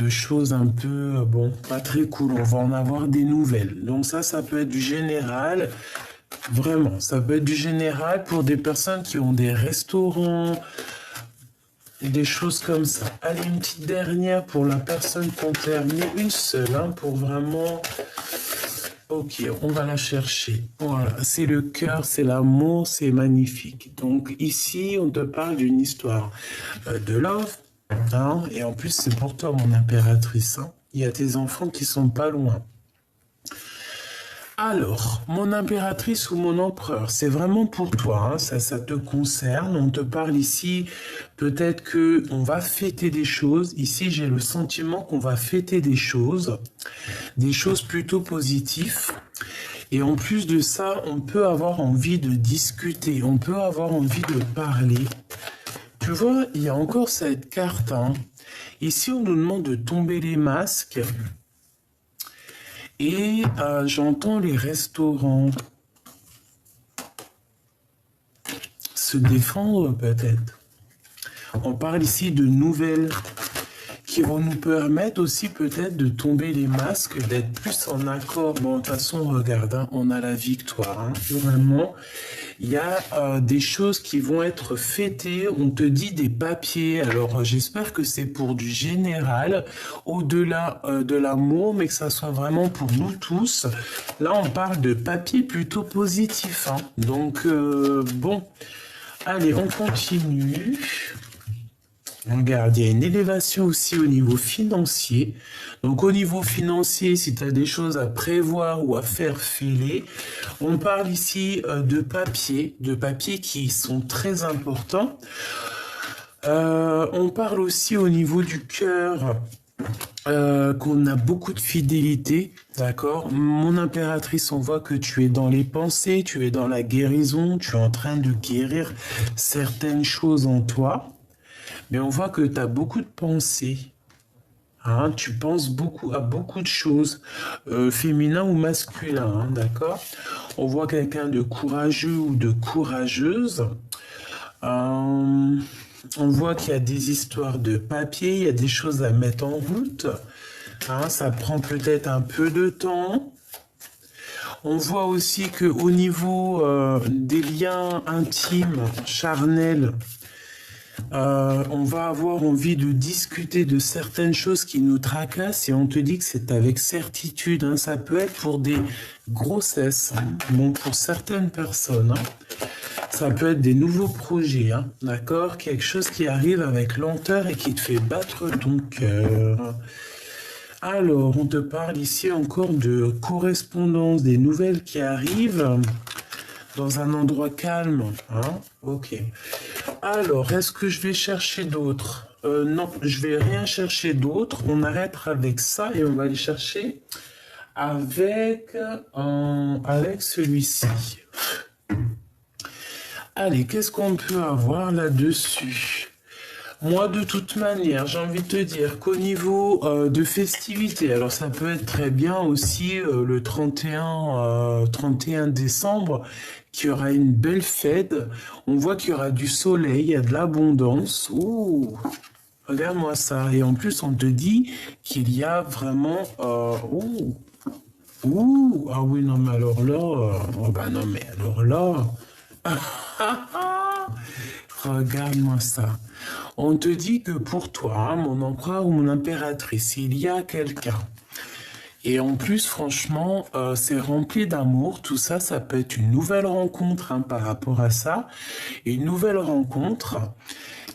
de choses un peu, bon, pas très cool. On va en avoir des nouvelles. Donc ça peut être du général. Vraiment, ça peut être du général pour des personnes qui ont des restaurants et des choses comme ça. Allez, une petite dernière pour la personne qu'on termine. Une seule, hein, pour vraiment... Ok, on va la chercher. Voilà, c'est le cœur, c'est l'amour, c'est magnifique. Donc ici, on te parle d'une histoire de love, hein, et en plus, c'est pour toi, mon impératrice, hein. Il y a tes enfants qui sont pas loin. Alors, mon impératrice ou mon empereur, c'est vraiment pour toi, hein, ça te concerne. On te parle ici, peut-être que on va fêter des choses. Ici, j'ai le sentiment qu'on va fêter des choses plutôt positives. Et en plus de ça, on peut avoir envie de discuter, on peut avoir envie de parler. Tu vois, il y a encore cette carte, hein. Ici, on nous demande de tomber les masques. Et j'entends les restaurants se défendre peut-être. On parle ici de nouvelles qui vont nous permettre aussi peut-être de tomber les masques, d'être plus en accord. Bon, de toute façon, regarde, hein, on a la victoire. Hein. Vraiment, il y a des choses qui vont être fêtées. On te dit des papiers. Alors, j'espère que c'est pour du général, au-delà de l'amour, mais que ça soit vraiment pour nous tous. Là, on parle de papier plutôt positif. Hein. Donc, bon, allez, on continue. Regarde, il y a une élévation aussi au niveau financier. Donc au niveau financier, si tu as des choses à prévoir ou à faire filer, on parle ici de papiers qui sont très importants. On parle aussi au niveau du cœur. Qu'on a beaucoup de fidélité, d'accord? Mon impératrice, on voit que tu es dans les pensées, tu es dans la guérison, tu es en train de guérir certaines choses en toi. Mais on voit que tu as beaucoup de pensées. Hein, tu penses beaucoup à beaucoup de choses, féminin ou masculin, hein, d'accord? On voit quelqu'un de courageux ou de courageuse. On voit qu'il y a des histoires de papier, il y a des choses à mettre en route. Hein, ça prend peut-être un peu de temps. On voit aussi qu'au niveau des liens intimes, charnels, on va avoir envie de discuter de certaines choses qui nous tracassent et on te dit que c'est avec certitude. Hein. Ça peut être pour des grossesses, hein. Bon, pour certaines personnes. Hein. Ça peut être des nouveaux projets, hein. D'accord? Quelque chose qui arrive avec lenteur et qui te fait battre ton cœur. Alors, on te parle ici encore de correspondance, des nouvelles qui arrivent dans un endroit calme. Hein? Ok. Alors, est-ce que je vais chercher d'autres? Non, je vais rien chercher d'autre. On arrête avec ça et on va aller chercher avec celui-ci. Allez, qu'est-ce qu'on peut avoir là-dessus? Moi, de toute manière, j'ai envie de te dire qu'au niveau de festivités, alors ça peut être très bien aussi le 31 décembre, qu'il y aura une belle fête. On voit qu'il y aura du soleil, il y a de l'abondance. Ouh, regarde-moi ça. Et en plus, on te dit qu'il y a vraiment... ah oui, non, mais alors là... oh bah non, mais alors là... Regarde-moi ça. On te dit que pour toi, hein, mon empereur ou mon impératrice, il y a quelqu'un. Et en plus, franchement, c'est rempli d'amour. Tout ça, ça peut être une nouvelle rencontre hein, par rapport à ça. Et une nouvelle rencontre,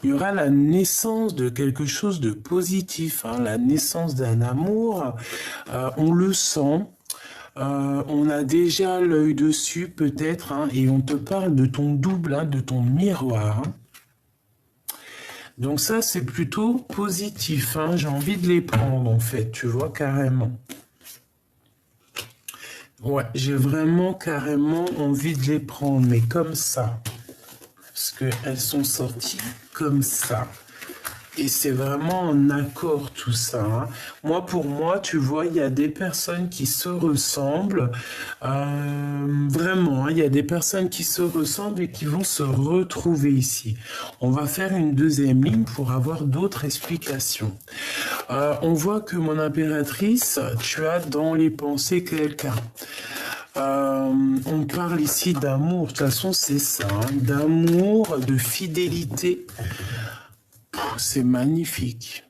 il y aura la naissance de quelque chose de positif, hein, la naissance d'un amour. On le sent. On a déjà l'œil dessus peut-être, hein, et on te parle de ton double, hein, de ton miroir. Hein. Donc ça, c'est plutôt positif. Hein, j'ai envie de les prendre, en fait, tu vois, carrément. Ouais, j'ai vraiment carrément envie de les prendre, mais comme ça. Parce qu'elles sont sorties comme ça. Et c'est vraiment en accord tout ça, hein. Moi, pour moi, tu vois, il y a des personnes qui se ressemblent. Vraiment, hein, il y a des personnes qui se ressemblent et qui vont se retrouver ici. On va faire une deuxième ligne pour avoir d'autres explications. On voit que mon impératrice, tu as dans les pensées quelqu'un. On parle ici d'amour, de toute façon c'est ça, hein, d'amour, de fidélité. C'est magnifique.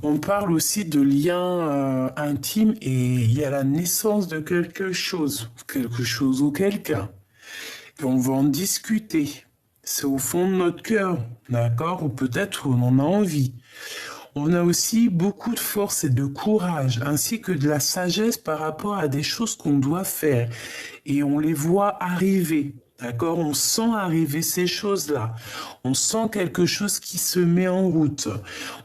On parle aussi de liens intimes et il y a la naissance de quelque chose ou quelqu'un. Et on va en discuter. C'est au fond de notre cœur, d'accord? Ou peut-être on en a envie. On a aussi beaucoup de force et de courage, ainsi que de la sagesse par rapport à des choses qu'on doit faire. Et on les voit arriver. D'accord? On sent arriver ces choses-là. On sent quelque chose qui se met en route.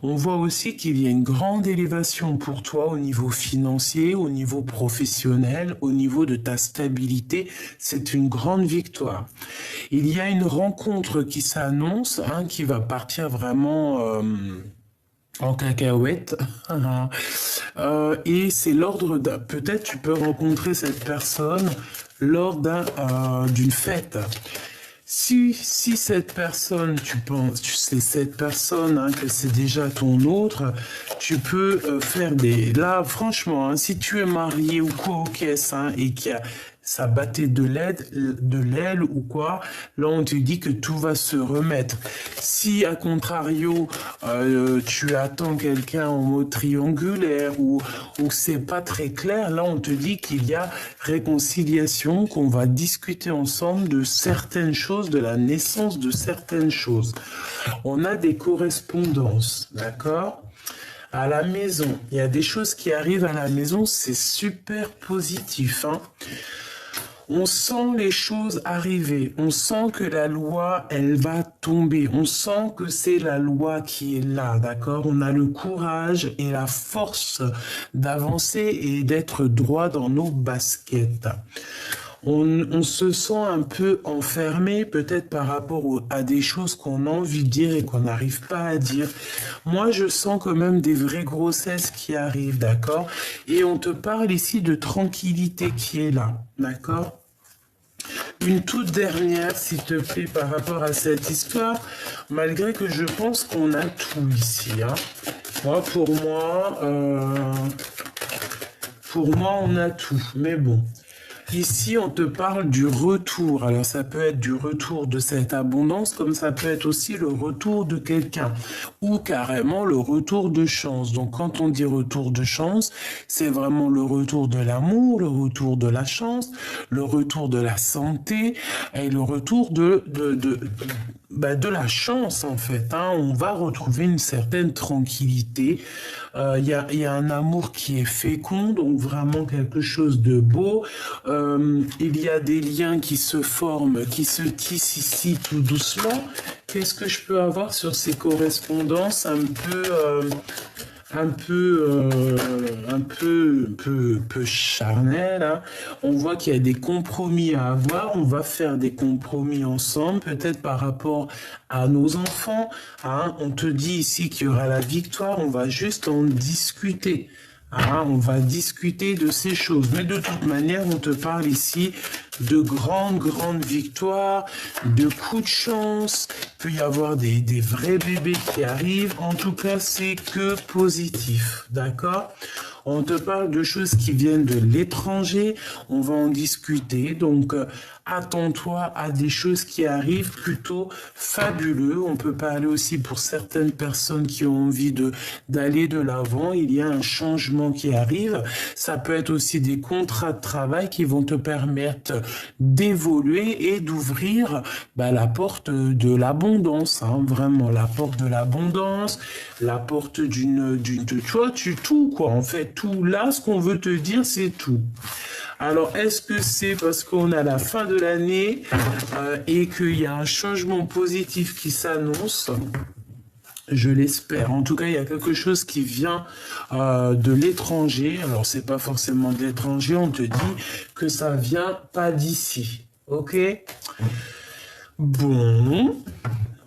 On voit aussi qu'il y a une grande élévation pour toi au niveau financier, au niveau professionnel, au niveau de ta stabilité. C'est une grande victoire. Il y a une rencontre qui s'annonce, hein, qui va partir vraiment en cacahuète. Et c'est l'ordre d'un... Peut-être tu peux rencontrer cette personne lors d'une fête. Si cette personne, tu penses, c'est cette personne, hein, que c'est déjà ton autre, tu peux faire des... Là, franchement, hein, si tu es marié ou quoi aux caisses, hein, et qu'il y a ça battait de l'aile ou quoi, là on te dit que tout va se remettre. Si à contrario, tu attends quelqu'un en mode triangulaire ou c'est pas très clair, là on te dit qu'il y a réconciliation, qu'on va discuter ensemble de certaines choses, de la naissance de certaines choses. On a des correspondances, d'accord ? À la maison, il y a des choses qui arrivent à la maison, c'est super positif, hein. On sent les choses arriver, on sent que la loi, elle va tomber, on sent que c'est la loi qui est là, d'accord? On a le courage et la force d'avancer et d'être droit dans nos baskets. On se sent un peu enfermé, peut-être par rapport à des choses qu'on a envie de dire et qu'on n'arrive pas à dire. Moi, je sens quand même des vraies grossesses qui arrivent, d'accord? Et on te parle ici de tranquillité qui est là, d'accord? Une toute dernière, s'il te plaît, par rapport à cette histoire, malgré que je pense qu'on a tout ici, hein. Pour moi, on a tout, mais bon. Ici, on te parle du retour. Alors, ça peut être du retour de cette abondance, comme ça peut être aussi le retour de quelqu'un, ou carrément le retour de chance. Donc, quand on dit retour de chance, c'est vraiment le retour de l'amour, le retour de la chance, le retour de la santé, et le retour de la chance, en fait, hein. On va retrouver une certaine tranquillité. Il y a un amour qui est fécond, donc vraiment quelque chose de beau. Il y a des liens qui se forment, qui se tissent ici tout doucement. Qu'est-ce que je peux avoir sur ces correspondances un peu charnel, hein. On voit qu'il y a des compromis à avoir. On va faire des compromis ensemble, peut-être par rapport à nos enfants, hein. On te dit ici qu'il y aura la victoire. On va juste en discuter. Ah, on va discuter de ces choses. Mais de toute manière, on te parle ici de grandes victoires, de coups de chance. Il peut y avoir des vrais bébés qui arrivent. En tout cas, c'est que positif. D'accord ? On te parle de choses qui viennent de l'étranger. On va en discuter. Donc, attends-toi à des choses qui arrivent plutôt fabuleux. On peut parler aussi pour certaines personnes qui ont envie d'aller de l'avant. Il y a un changement qui arrive. Ça peut être aussi des contrats de travail qui vont te permettre d'évoluer et d'ouvrir la porte de l'abondance, hein, vraiment la porte de l'abondance, la porte tu vois, tout quoi, en fait, tout là, ce qu'on veut te dire, c'est tout. Alors, est-ce que c'est parce qu'on a la fin de l'année et qu'il y a un changement positif qui s'annonce ? Je l'espère. En tout cas, il y a quelque chose qui vient de l'étranger. Alors, c'est pas forcément de l'étranger. On te dit que ça vient pas d'ici. Ok ? Bon,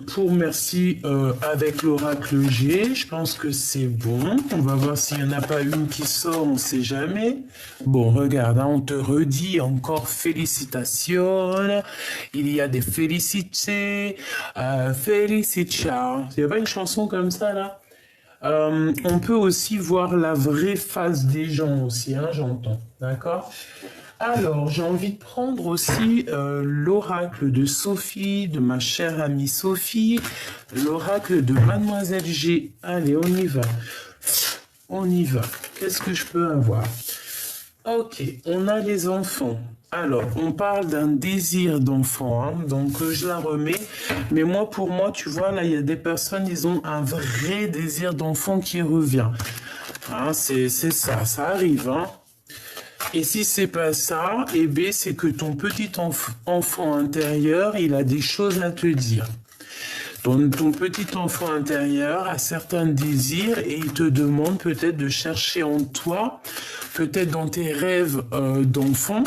pour merci avec l'oracle G, je pense que c'est bon. On va voir s'il n'y en a pas une qui sort, on ne sait jamais. Bon, regarde, hein, on te redit encore félicitations. Il y a des félicités, félicita. Il n'y a pas une chanson comme ça là? On peut aussi voir la vraie face des gens aussi, hein, j'entends. D'accord? Alors, j'ai envie de prendre aussi l'oracle de Sophie, de ma chère amie Sophie, l'oracle de Mademoiselle G. Allez, on y va. On y va. Qu'est-ce que je peux avoir? Ok, on a les enfants. Alors, on parle d'un désir d'enfant, hein, donc je la remets. Mais moi, pour moi, tu vois, là, il y a des personnes, ils ont un vrai désir d'enfant qui revient. Hein, c'est ça, ça arrive, hein. Et si c'est pas ça, eh bien, c'est que ton petit enfant intérieur, il a des choses à te dire. Ton petit enfant intérieur a certains désirs et il te demande peut-être de chercher en toi, peut-être dans tes rêves d'enfant,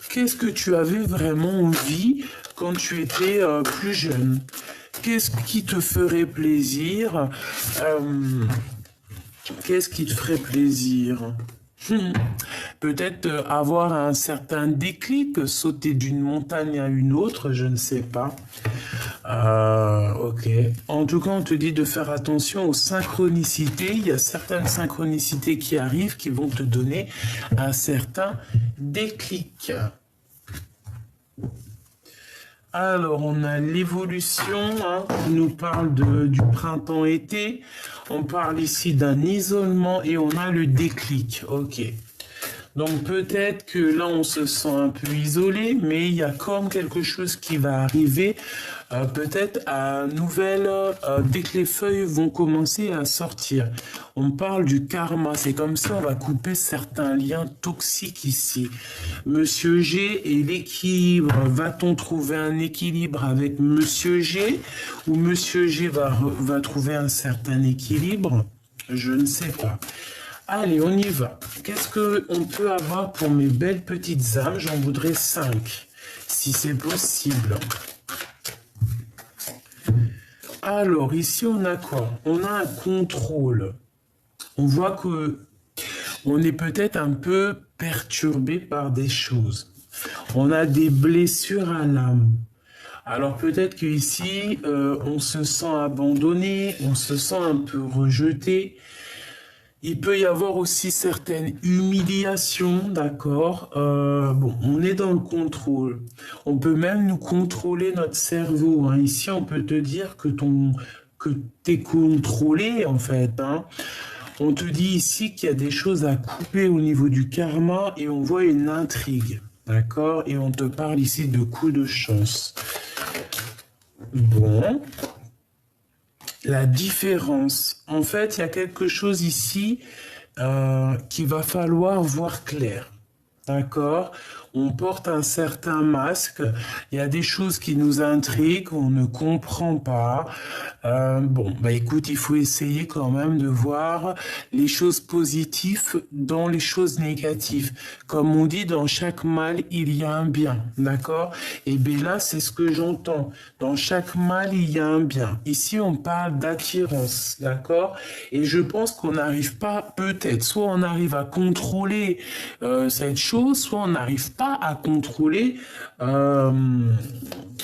qu'est-ce que tu avais vraiment envie quand tu étais plus jeune? Qu'est-ce qui te ferait plaisir? Qu'est-ce qui te ferait plaisir? Peut-être avoir un certain déclic, sauter d'une montagne à une autre, je ne sais pas. Ok. En tout cas, on te dit de faire attention aux synchronicités. Il y a certaines synchronicités qui arrivent qui vont te donner un certain déclic. Alors, on a l'évolution, hein, qui nous parle du printemps-été. On parle ici d'un isolement et on a le déclic. Ok. Donc peut-être que là, on se sent un peu isolé, mais il y a comme quelque chose qui va arriver, peut-être à nouvelle, dès que les feuilles vont commencer à sortir. On parle du karma, c'est comme ça, on va couper certains liens toxiques ici. Monsieur G et l'équilibre, va-t-on trouver un équilibre avec Monsieur G ou Monsieur G va trouver un certain équilibre? Je ne sais pas. Allez, on y va. Qu'est-ce qu'on peut avoir pour mes belles petites âmes? J'en voudrais 5, si c'est possible. Alors, ici, on a quoi? On a un contrôle. On voit que on est peut-être un peu perturbé par des choses. On a des blessures à l'âme. Alors peut-être qu'ici, on se sent abandonné, on se sent un peu rejeté. Il peut y avoir aussi certaines humiliations, d'accord? Bon, on est dans le contrôle. On peut même nous contrôler notre cerveau, hein. Ici, on peut te dire que t'es contrôlé, en fait, hein. On te dit ici qu'il y a des choses à couper au niveau du karma et on voit une intrigue, d'accord? Et on te parle ici de coups de chance. Bon. La différence. En fait, il y a quelque chose ici qu'il va falloir voir clair. D'accord? On porte un certain masque. Il y a des choses qui nous intriguent, on ne comprend pas. Bon, bah écoute, il faut essayer quand même de voir les choses positives dans les choses négatives. Comme on dit, dans chaque mal, il y a un bien. D'accord? Et bien là, c'est ce que j'entends. Dans chaque mal, il y a un bien. Ici, on parle d'attirance. D'accord? Et je pense qu'on n'arrive pas, peut-être, soit on arrive à contrôler cette chose, soit on n'arrive pas à contrôler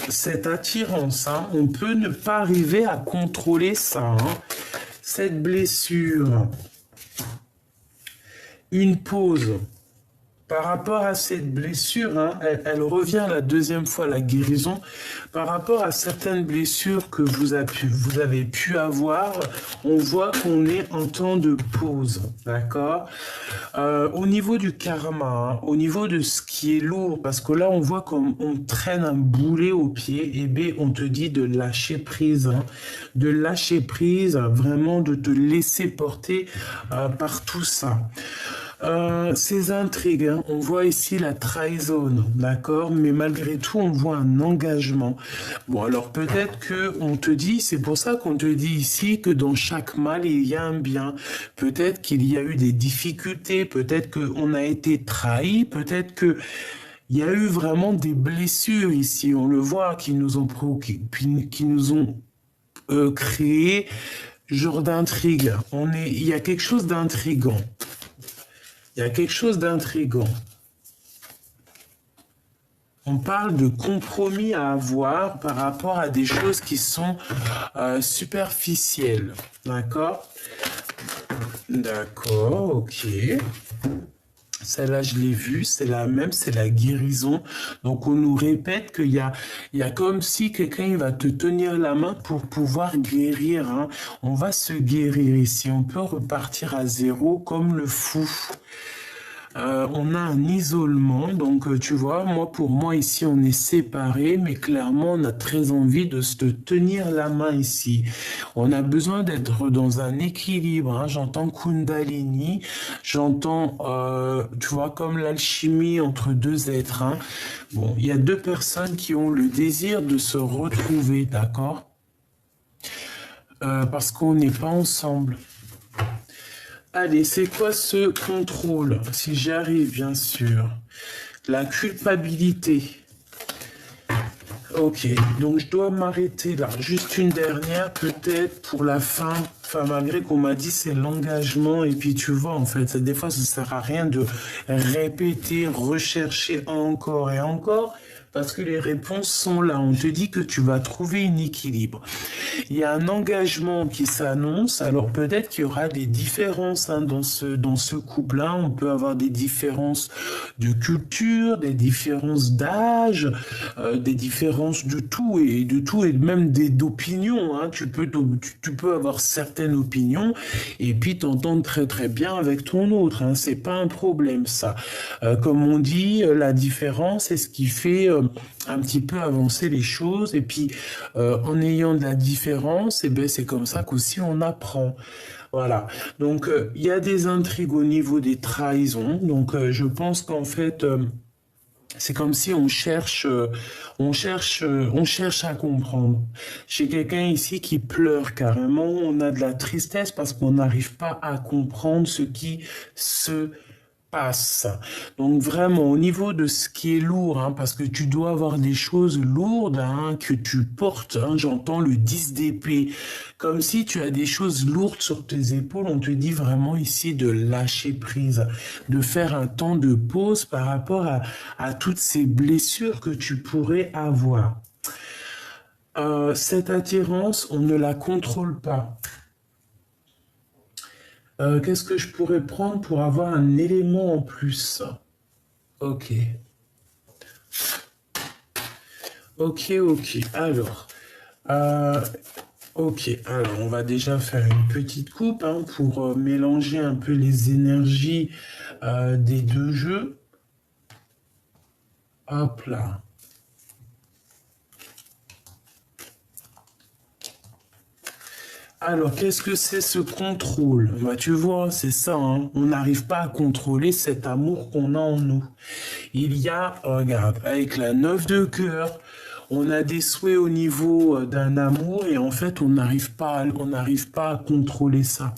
cette attirance, hein. On peut ne pas arriver à contrôler ça, hein. Cette blessure, une pause. Par rapport à cette blessure, hein, elle revient la deuxième fois, la guérison. Par rapport à certaines blessures que vous avez pu avoir, on voit qu'on est en temps de pause, d'accord? Au niveau du karma, hein, au niveau de ce qui est lourd, parce que là, on voit comme on traîne un boulet au pied, et bien, on te dit de lâcher prise, hein, de lâcher prise, vraiment de te laisser porter par tout ça. Ces intrigues, hein, on voit ici la trahison, d'accord, mais malgré tout, on voit un engagement. Bon, alors peut-être que on te dit, c'est pour ça qu'on te dit ici que dans chaque mal, il y a un bien. Peut-être qu'il y a eu des difficultés, peut-être qu'on a été trahi, peut-être que Il y a eu vraiment des blessures ici, on le voit, qui nous ont qui nous ont créé genre d'intrigue. Il y a quelque chose d'intrigant. Il y a quelque chose d'intrigant. On parle de compromis à avoir par rapport à des choses qui sont superficielles. D'accord? D'accord, ok. Celle-là, je l'ai vue, c'est la même, c'est la guérison. Donc, on nous répète il y a comme si quelqu'un va te tenir la main pour pouvoir guérir. Hein. On va se guérir ici. On peut repartir à zéro comme le fou. On a un isolement, donc tu vois, pour moi ici on est séparés, mais clairement on a très envie de se tenir la main ici. On a besoin d'être dans un équilibre, hein. J'entends Kundalini, j'entends, tu vois, comme l'alchimie entre deux êtres. Hein. Bon, il y a deux personnes qui ont le désir de se retrouver, d'accord? Parce qu'on n'est pas ensemble. Allez, c'est quoi ce contrôle? Si j'y arrive, bien sûr. La culpabilité. Ok, donc je dois m'arrêter là. Juste une dernière, peut-être, pour la fin. Enfin, malgré qu'on m'a dit c'est l'engagement. Et puis, tu vois, en fait, des fois, ça ne sert à rien de répéter, rechercher encore et encore. Parce que les réponses sont là. On te dit que tu vas trouver un équilibre. Il y a un engagement qui s'annonce. Alors peut-être qu'il y aura des différences hein, dans ce couple-là. On peut avoir des différences de culture, des différences d'âge, des différences de tout et même d'opinions. Hein. Tu peux avoir certaines opinions et puis t'entendre très très bien avec ton autre. Hein. C'est pas un problème ça. Comme on dit, la différence c'est ce qui fait un petit peu avancer les choses et puis en ayant de la différence, et ben c'est comme ça qu'aussi on apprend. Voilà. Donc il y a des intrigues au niveau des trahisons. Donc je pense qu'en fait c'est comme si on cherche à comprendre. J'ai quelqu'un ici qui pleure carrément. On a de la tristesse parce qu'on n'arrive pas à comprendre ce qui se passe. Donc vraiment au niveau de ce qui est lourd, hein, parce que tu dois avoir des choses lourdes hein, que tu portes. Hein, j'entends le 10 d'épée, comme si tu as des choses lourdes sur tes épaules. On te dit vraiment ici de lâcher prise, de faire un temps de pause par rapport à toutes ces blessures que tu pourrais avoir. Cette attirance, on ne la contrôle pas. Qu'est-ce que je pourrais prendre pour avoir un élément en plus? Ok. Ok. Alors, ok. Alors, on va déjà faire une petite coupe hein, pour mélanger un peu les énergies des deux jeux. Hop là. Alors, qu'est-ce que c'est ce contrôle? Bah, tu vois, c'est ça, hein. On n'arrive pas à contrôler cet amour qu'on a en nous. Il y a, regarde, avec la 9 de cœur, on a des souhaits au niveau d'un amour et en fait, on n'arrive pas à contrôler ça.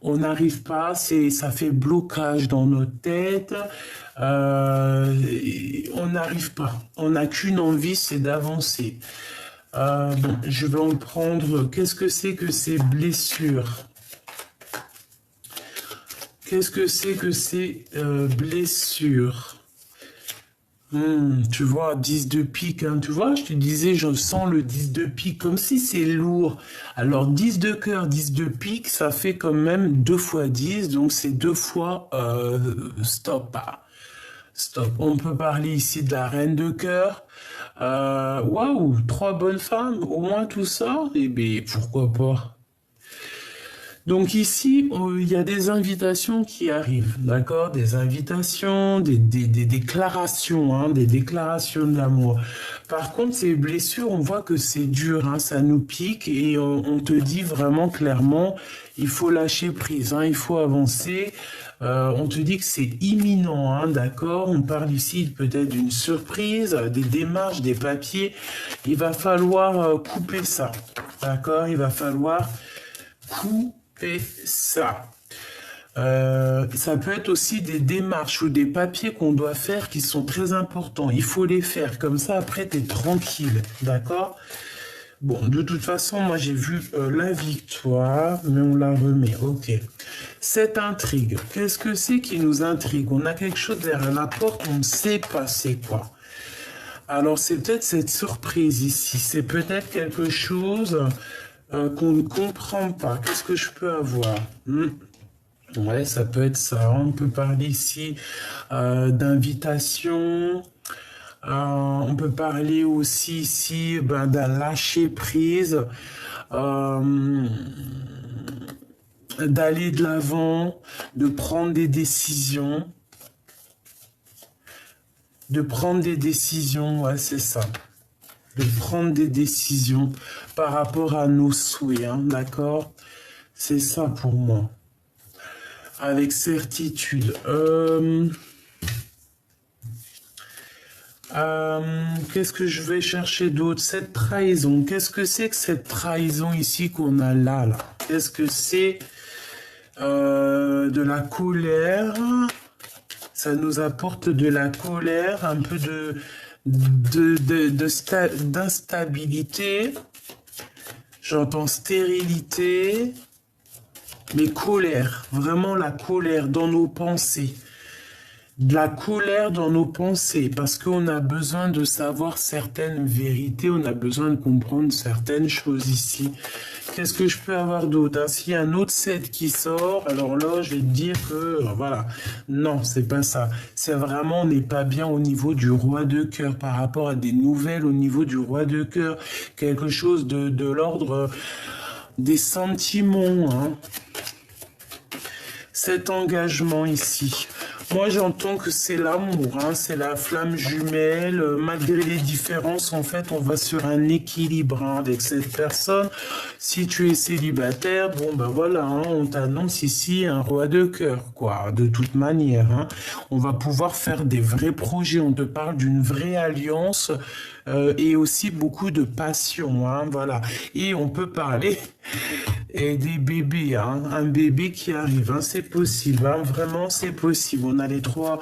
On n'arrive pas, ça fait blocage dans notre tête. On n'arrive pas. On n'a qu'une envie, c'est d'avancer. Bon, je vais en prendre. Qu'est-ce que c'est que ces blessures? Qu'est-ce que c'est que ces blessures? Tu vois, 10 de pique, hein, tu vois, je te disais, je sens le 10 de pique, comme si c'est lourd. Alors, 10 de cœur, 10 de pique, ça fait quand même 2 fois 10, donc c'est 2 fois stop. Stop. On peut parler ici de la reine de cœur. Waouh, 3 bonnes femmes, au moins tout ça, eh bien, pourquoi pas? Donc ici, il y a des invitations qui arrivent, d'accord? Des invitations, des déclarations, hein, des déclarations d'amour. Par contre, ces blessures, on voit que c'est dur, hein, ça nous pique et on te dit vraiment clairement, il faut lâcher prise, hein, il faut avancer. On te dit que c'est imminent, hein, d'accord? On parle ici peut-être d'une surprise, des démarches, des papiers. Il va falloir couper ça, d'accord? Il va falloir couper ça. ça peut être aussi des démarches ou des papiers qu'on doit faire qui sont très importants. Il faut les faire, comme ça après tu es tranquille, d'accord? Bon, de toute façon, moi j'ai vu la victoire, mais on la remet, ok. Cette intrigue, qu'est-ce que c'est qui nous intrigue? On a quelque chose derrière la porte, on ne sait pas c'est quoi. Alors c'est peut-être cette surprise ici, c'est peut-être quelque chose qu'on ne comprend pas. Qu'est-ce que je peux avoir? Ouais, ça peut être ça. On peut parler ici d'invitation. On peut parler aussi ici d'un lâcher prise, d'aller de l'avant, de prendre des décisions. De prendre des décisions, ouais, c'est ça. De prendre des décisions par rapport à nos souhaits, hein, d'accord? C'est ça pour moi. Avec certitude. Qu'est-ce que je vais chercher d'autre? Cette trahison. Qu'est-ce que c'est que cette trahison ici qu'on a là? Qu'est-ce que c'est de la colère? Ça nous apporte de la colère, un peu d'instabilité. J'entends stérilité, mais colère, vraiment la colère dans nos pensées. De la colère dans nos pensées, parce qu'on a besoin de savoir certaines vérités, on a besoin de comprendre certaines choses ici. Qu'est-ce que je peux avoir d'autre? Hein? S'il y a un autre set qui sort, alors là, je vais te dire que, voilà, non, c'est pas ça. C'est vraiment, on n'est pas bien au niveau du roi de cœur, par rapport à des nouvelles au niveau du roi de cœur, quelque chose de l'ordre des sentiments, hein. Cet engagement ici. Moi, j'entends que c'est l'amour, hein, c'est la flamme jumelle. Malgré les différences, en fait, on va sur un équilibre hein, avec cette personne. Si tu es célibataire, bon, ben voilà, hein, on t'annonce ici un roi de cœur, quoi, de toute manière. Hein. On va pouvoir faire des vrais projets. On te parle d'une vraie alliance et aussi beaucoup de passion, hein, voilà. Et on peut parler et des bébés, hein, un bébé qui arrive, hein, c'est possible, hein, vraiment c'est possible. On a les trois,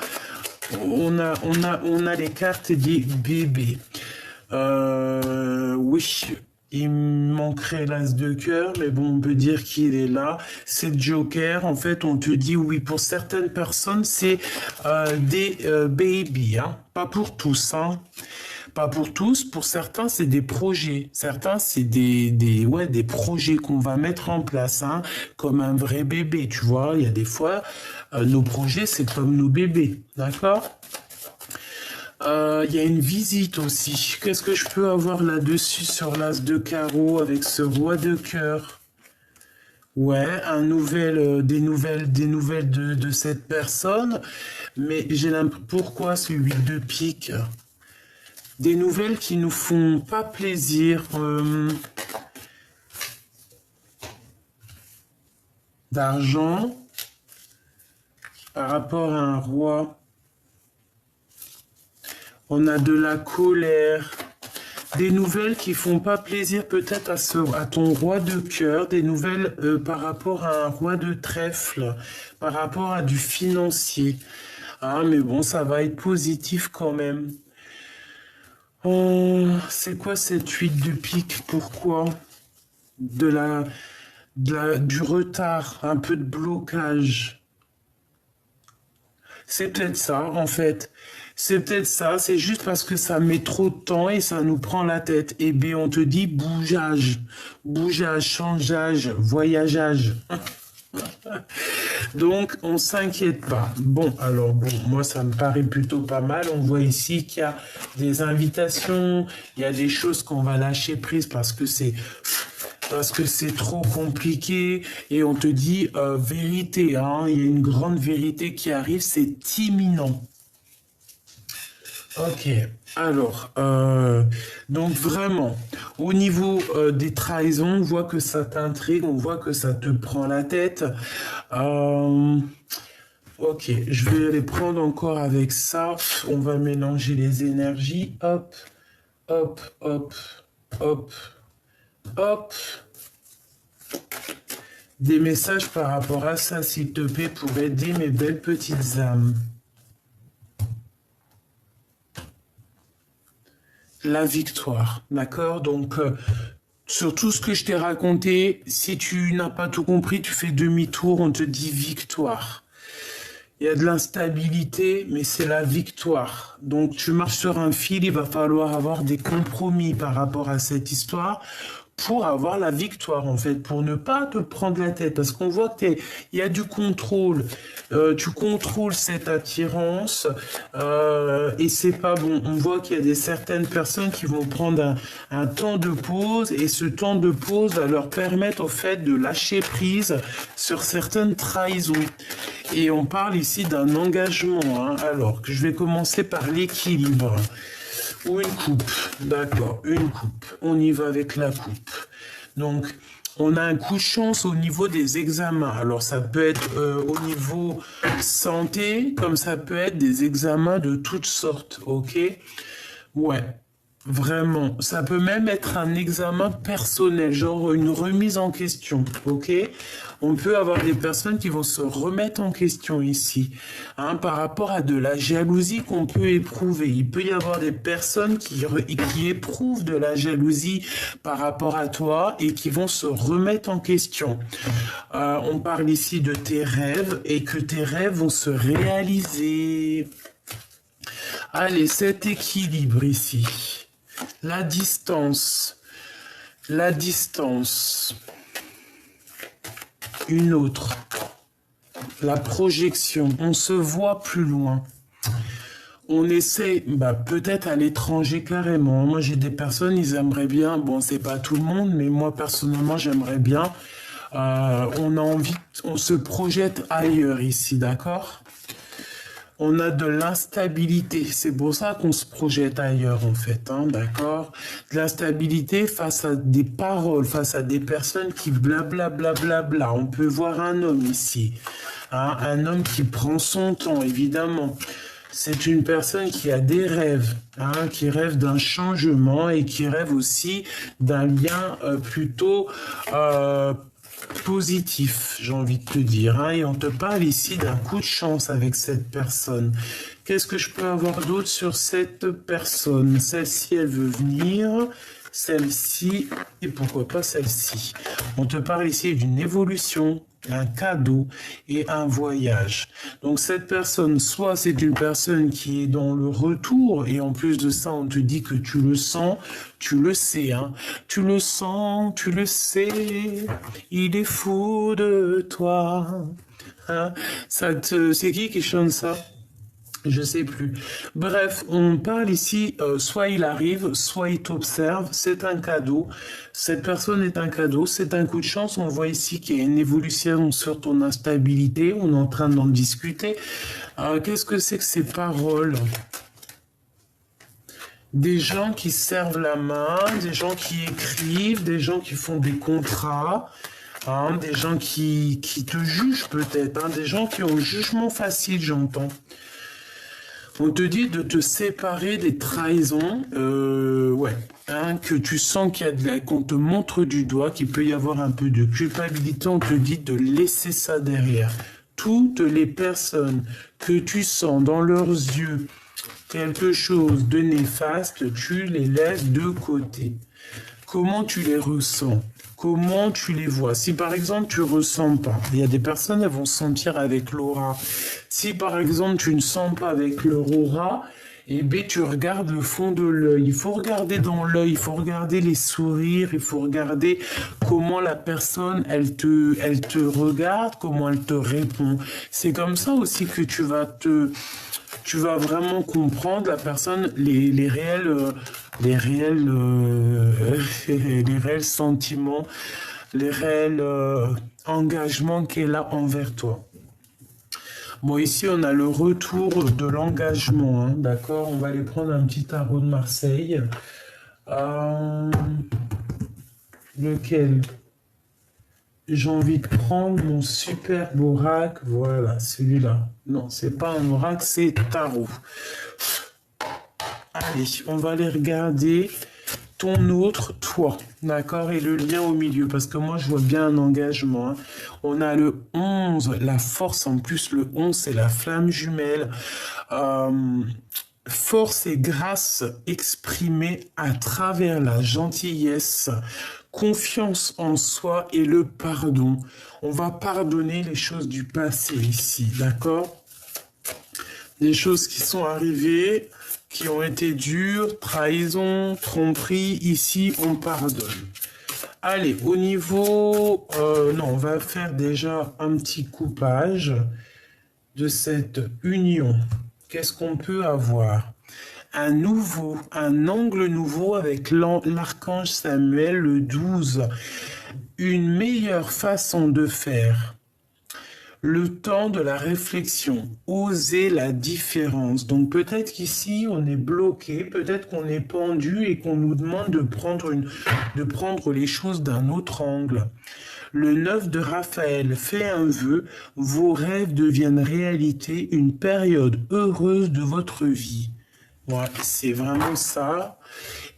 on a les cartes des bébés. Oui, il manquerait l'as de cœur, mais bon, on peut dire qu'il est là. C'est Joker, en fait, on te dit oui, pour certaines personnes, c'est des babies, hein, pas pour tous, hein. Pas pour tous, pour certains, c'est des projets. Certains, c'est des projets qu'on va mettre en place, hein, comme un vrai bébé, tu vois. Il y a des fois, nos projets, c'est comme nos bébés, d'accord? Il y a une visite aussi. Qu'est-ce que je peux avoir là-dessus sur l'as de carreau avec ce roi de cœur? Ouais, des nouvelles de cette personne. Mais j'ai l'impression, pourquoi ce 8 de pique? Des nouvelles qui nous font pas plaisir. D'argent par rapport à un roi. On a de la colère. Des nouvelles qui font pas plaisir peut-être à ton roi de cœur. Des nouvelles par rapport à un roi de trèfle. Par rapport à du financier. Ah, mais bon, ça va être positif quand même. Oh, c'est quoi cette 8 de pique? Pourquoi? Du retard, un peu de blocage. C'est peut-être ça, en fait. C'est peut-être ça, c'est juste parce que ça met trop de temps et ça nous prend la tête. Et bien, on te dit bougeage, changeage, voyageage. Donc, on s'inquiète pas. Bon, alors bon, moi, ça me paraît plutôt pas mal. On voit ici qu'il y a des invitations, il y a des choses qu'on va lâcher prise parce que c'est trop compliqué et on te dit vérité, hein, il y a une grande vérité qui arrive, c'est imminent. Ok, alors, donc vraiment, au niveau des trahisons, on voit que ça t'intrigue, on voit que ça te prend la tête. Ok, je vais les prendre encore avec ça. On va mélanger les énergies. Hop, hop, hop, hop, hop. Des messages par rapport à ça, s'il te plaît, pour aider mes belles petites âmes. La victoire, d'accord? Donc, sur tout ce que je t'ai raconté, si tu n'as pas tout compris, tu fais demi-tour, on te dit victoire. Il y a de l'instabilité, mais c'est la victoire. Donc tu marches sur un fil, il va falloir avoir des compromis par rapport à cette histoire pour avoir la victoire, en fait, pour ne pas te prendre la tête. Parce qu'on voit qu'il y a du contrôle. Tu contrôles cette attirance et c'est pas bon. On voit qu'il y a certaines personnes qui vont prendre un temps de pause et ce temps de pause va leur permettre, au fait, de lâcher prise sur certaines trahisons. Et on parle ici d'un engagement. Hein. Alors, je vais commencer par l'équilibre. Ou une coupe, d'accord, une coupe. On y va avec la coupe. Donc, on a un coup de chance au niveau des examens. Alors, ça peut être au niveau santé, comme ça peut être des examens de toutes sortes, ok? Ouais. Vraiment, ça peut même être un examen personnel, genre une remise en question, ok? On peut avoir des personnes qui vont se remettre en question ici, hein, par rapport à de la jalousie qu'on peut éprouver. Il peut y avoir des personnes qui éprouvent de la jalousie par rapport à toi et qui vont se remettre en question. On parle ici de tes rêves et que tes rêves vont se réaliser. Allez, cet équilibre ici. La distance, une autre, la projection, on se voit plus loin. On essaie, peut-être à l'étranger carrément. Moi, j'ai des personnes, ils aimeraient bien, bon, c'est pas tout le monde, mais moi, personnellement, j'aimerais bien. On a envie, on se projette ailleurs ici, d'accord ? On a de l'instabilité, c'est pour ça qu'on se projette ailleurs en fait, hein, d'accord? De l'instabilité face à des paroles, face à des personnes qui blablabla. On peut voir un homme ici, hein, un homme qui prend son temps, évidemment. C'est une personne qui a des rêves, hein, qui rêve d'un changement et qui rêve aussi d'un lien plutôt positif, j'ai envie de te dire, hein, et on te parle ici d'un coup de chance avec cette personne. Qu'est-ce que je peux avoir d'autre sur cette personne? Celle-ci, elle veut venir, celle-ci, et pourquoi pas celle-ci? On te parle ici d'une évolution, un cadeau et un voyage. Donc cette personne, soit c'est une personne qui est dans le retour, et en plus de ça, on te dit que tu le sens, tu le sais, hein. Tu le sens, tu le sais, il est fou de toi. Hein? C'est qui chante ça? Je sais plus. Bref, on parle ici, soit il arrive, soit il t'observe, c'est un cadeau. Cette personne est un cadeau, c'est un coup de chance. On voit ici qu'il y a une évolution sur ton instabilité, on est en train d'en discuter. Qu'est-ce que c'est que ces paroles? Des gens qui servent la main, des gens qui écrivent, des gens qui font des contrats. Hein, des gens qui te jugent peut-être, hein, des gens qui ont un jugement facile, j'entends. On te dit de te séparer des trahisons, ouais, hein, que tu sens qu'on te montre du doigt, qu'il peut y avoir un peu de culpabilité, on te dit de laisser ça derrière. Toutes les personnes que tu sens dans leurs yeux quelque chose de néfaste, tu les laisses de côté. Comment tu les ressens? Comment tu les vois? Si par exemple tu ressens pas, il y a des personnes elles vont sentir avec l'aura. Si par exemple tu ne sens pas avec leur aura, eh bien tu regardes le fond de l'œil. Il faut regarder dans l'œil, il faut regarder les sourires, il faut regarder comment la personne elle te regarde, comment elle te répond. C'est comme ça aussi que tu vas vraiment comprendre la personne, les réels sentiments, les réels engagements qu'elle a envers toi. Bon, ici, on a le retour de l'engagement, hein, d'accord? On va aller prendre un petit tarot de Marseille. Lequel? J'ai envie de prendre mon superbe oracle. Voilà, celui-là. Non, c'est pas un oracle, c'est tarot. Allez, on va aller regarder ton autre, toi, d'accord? Et le lien au milieu, parce que moi, je vois bien un engagement. Hein. On a le 11, la force, en plus, le 11, c'est la flamme jumelle. Euh, Force et grâce exprimée à travers la gentillesse, confiance en soi et le pardon. On va pardonner les choses du passé ici, d'accord? Des choses qui sont arrivées, qui ont été dures, trahison, tromperie, ici on pardonne. Allez, au niveau... non, on va faire déjà un petit coupage de cette union. Qu'est-ce qu'on peut avoir? Un angle nouveau avec l'archange Samuel, le 12. Une meilleure façon de faire. Le temps de la réflexion, oser la différence. Donc peut-être qu'ici on est bloqué, peut-être qu'on est pendu et qu'on nous demande de prendre les choses d'un autre angle. Le 9 de Raphaël fait un vœu, vos rêves deviennent réalité, une période heureuse de votre vie. Ouais, c'est vraiment ça.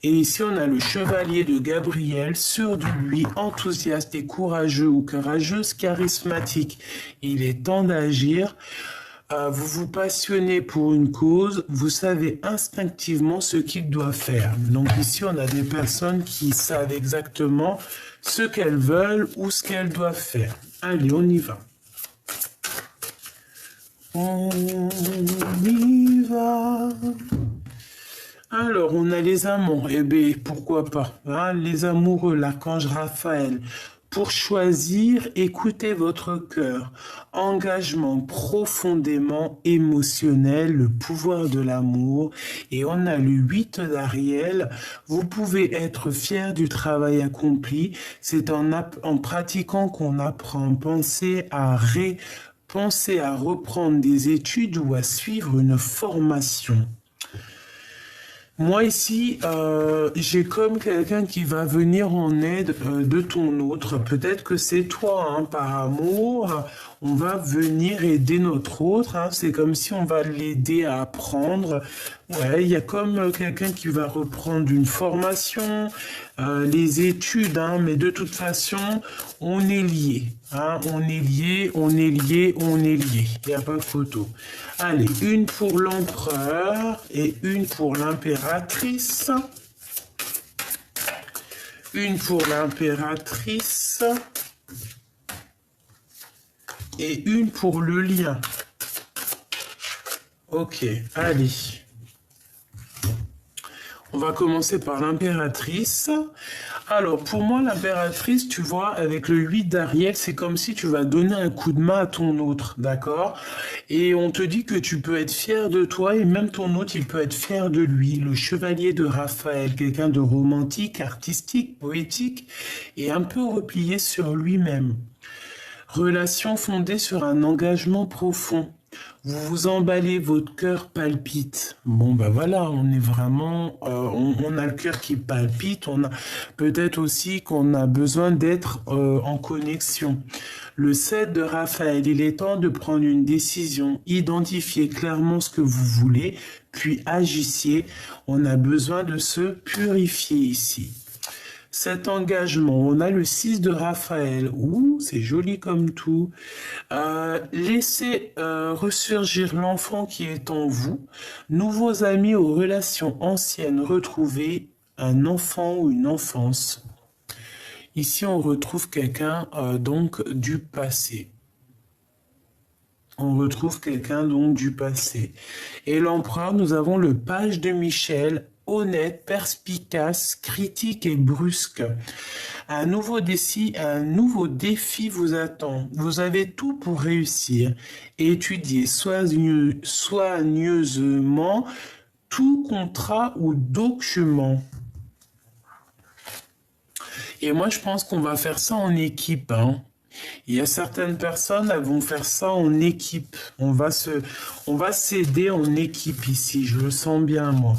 Et ici, on a le chevalier de Gabriel, sûr de lui, enthousiaste et courageux ou courageuse, charismatique. Il est temps d'agir. Vous vous passionnez pour une cause, vous savez instinctivement ce qu'il doit faire. Donc ici, on a des personnes qui savent exactement ce qu'elles veulent ou ce qu'elles doivent faire. Allez, on y va. On y va. Alors, on a les amants. Eh bien, pourquoi pas, hein, les amoureux, l'archange Raphaël. Pour choisir, écoutez votre cœur. Engagement profondément émotionnel, le pouvoir de l'amour. Et on a le 8 d'Ariel. Vous pouvez être fier du travail accompli. C'est en pratiquant qu'on apprend. Pensez à reprendre des études ou à suivre une formation. Moi ici, j'ai comme quelqu'un qui va venir en aide de ton autre. Peut-être que c'est toi, hein, par amour. On va venir aider notre autre. Hein. C'est comme si on va l'aider à apprendre. Ouais, il y a comme quelqu'un qui va reprendre une formation, les études, hein, mais de toute façon, on est liés. Hein, on est liés, on est liés, on est liés. Il n'y a pas de photo. Allez, une pour l'empereur et une pour l'impératrice. Une pour l'impératrice et une pour le lien. Ok, allez. On va commencer par l'impératrice. Alors, pour moi, l'impératrice, tu vois, avec le 8 d'Ariel, c'est comme si tu vas donner un coup de main à ton autre, d'accord? Et on te dit que tu peux être fier de toi et même ton autre, il peut être fier de lui. Le chevalier de Raphaël, quelqu'un de romantique, artistique, poétique et un peu replié sur lui-même. Relation fondée sur un engagement profond. Vous vous emballez, votre cœur palpite. Bon, ben voilà, on est vraiment, on a le cœur qui palpite. On a peut-être aussi qu'on a besoin d'être en connexion. Le 7 de Raphaël, il est temps de prendre une décision. Identifiez clairement ce que vous voulez, puis agissez. On a besoin de se purifier ici. Cet engagement, on a le 6 de Raphaël. Ouh, c'est joli comme tout. Laissez ressurgir l'enfant qui est en vous. Nouveaux amis aux relations anciennes retrouvées. Un enfant ou une enfance. Ici, on retrouve quelqu'un donc du passé. On retrouve quelqu'un donc du passé. Et l'empereur, nous avons le page de Michel, honnête, perspicace, critique et brusque. Un nouveau défi vous attend. Vous avez tout pour réussir. Étudiez soigneusement tout contrat ou document. Et moi, je pense qu'on va faire ça en équipe, hein. Il y a certaines personnes, elles vont faire ça en équipe. On va s'aider en équipe ici. Je le sens bien, moi.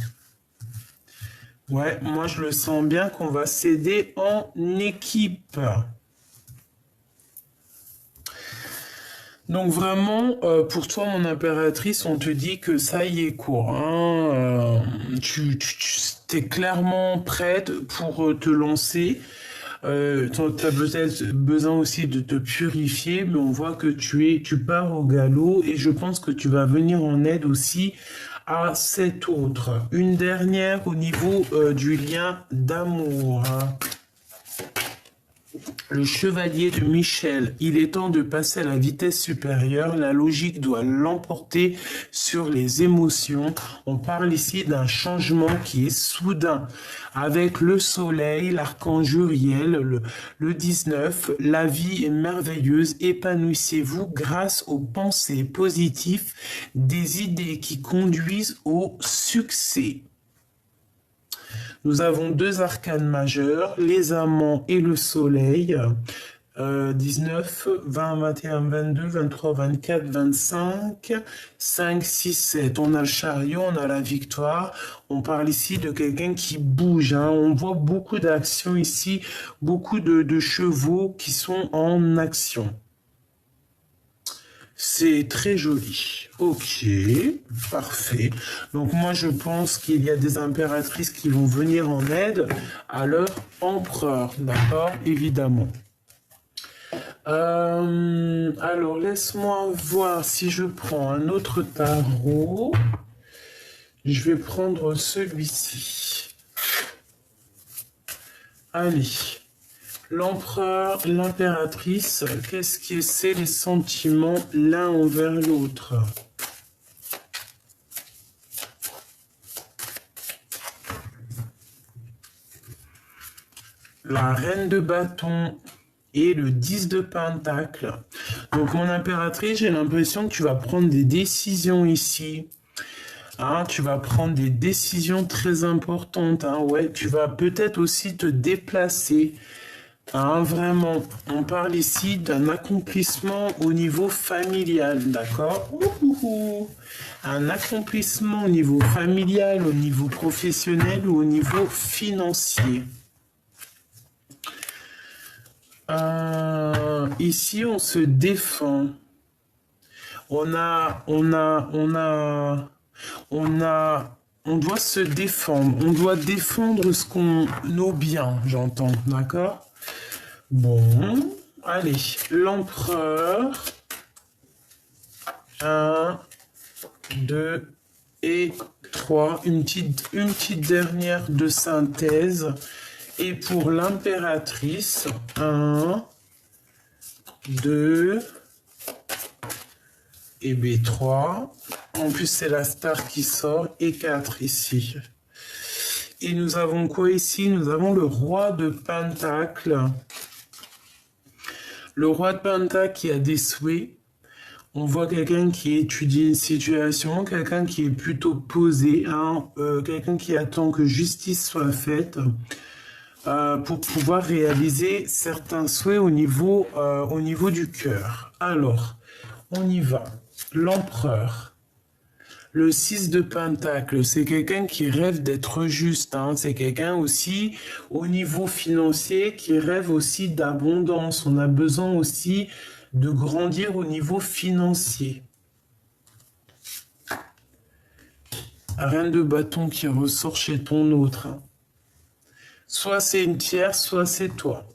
Ouais, moi, je le sens bien qu'on va s'aider en équipe. Donc vraiment, pour toi, mon impératrice, on te dit que ça y est court, hein, tu t'es clairement prête pour te lancer. Tu as peut-être besoin aussi de te purifier, mais on voit que tu pars au galop et je pense que tu vas venir en aide aussi à cette autre. Une dernière au niveau du lien d'amour, hein. Le chevalier de Michel, il est temps de passer à la vitesse supérieure, la logique doit l'emporter sur les émotions. On parle ici d'un changement qui est soudain. Avec le soleil, l'archange Uriel, le 19, la vie est merveilleuse, épanouissez-vous grâce aux pensées positives, des idées qui conduisent au succès. Nous avons deux arcanes majeures, les amants et le soleil. 19, 20, 21, 22, 23, 24, 25, 5, 6, 7. On a le chariot, on a la victoire. On parle ici de quelqu'un qui bouge, hein. On voit beaucoup d'actions ici, beaucoup de chevaux qui sont en action. C'est très joli. Ok, parfait. Donc moi je pense qu'il y a des impératrices qui vont venir en aide à leur empereur, d'accord, évidemment. Alors laisse-moi voir si je prends un autre tarot. Je vais prendre celui-ci. Allez. L'empereur, l'impératrice, qu'est-ce que c'est les sentiments l'un envers l'autre? La reine de bâton et le 10 de pentacle. Donc mon impératrice, j'ai l'impression que tu vas prendre des décisions ici. Hein, tu vas prendre des décisions très importantes. Hein, ouais, tu vas peut-être aussi te déplacer. Hein, vraiment, on parle ici d'un accomplissement au niveau familial, d'accord? Un accomplissement au niveau familial, au niveau professionnel ou au niveau financier. Ici, on se défend. On doit se défendre. On doit défendre nos biens, j'entends, d'accord? Bon, allez, l'empereur, 1, 2 et 3, une petite dernière de synthèse. Et pour l'impératrice, 1, 2 et B3. En plus, c'est la star qui sort et 4 ici. Et nous avons quoi ici? Nous avons le roi de pentacle. Le roi de pentacle qui a des souhaits. On voit quelqu'un qui étudie une situation, quelqu'un qui est plutôt posé, hein, quelqu'un qui attend que justice soit faite pour pouvoir réaliser certains souhaits au niveau du cœur. Alors, on y va. L'empereur. Le 6 de pentacle, c'est quelqu'un qui rêve d'être juste, hein. C'est quelqu'un aussi au niveau financier qui rêve aussi d'abondance. On a besoin aussi de grandir au niveau financier. Reine de bâton qui ressort chez ton autre, hein. Soit c'est une tierce, soit c'est toi.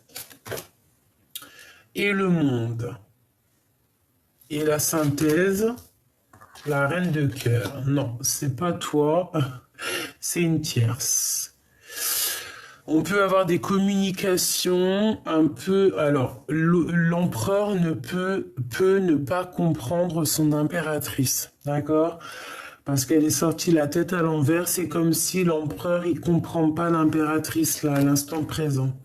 Et le monde. Et la synthèse. La reine de cœur. Non, c'est pas toi, c'est une tierce. On peut avoir des communications un peu... Alors, l'empereur peut ne pas comprendre son impératrice, d'accord? Parce qu'elle est sortie la tête à l'envers, c'est comme si l'empereur, il comprend pas l'impératrice, là, à l'instant présent.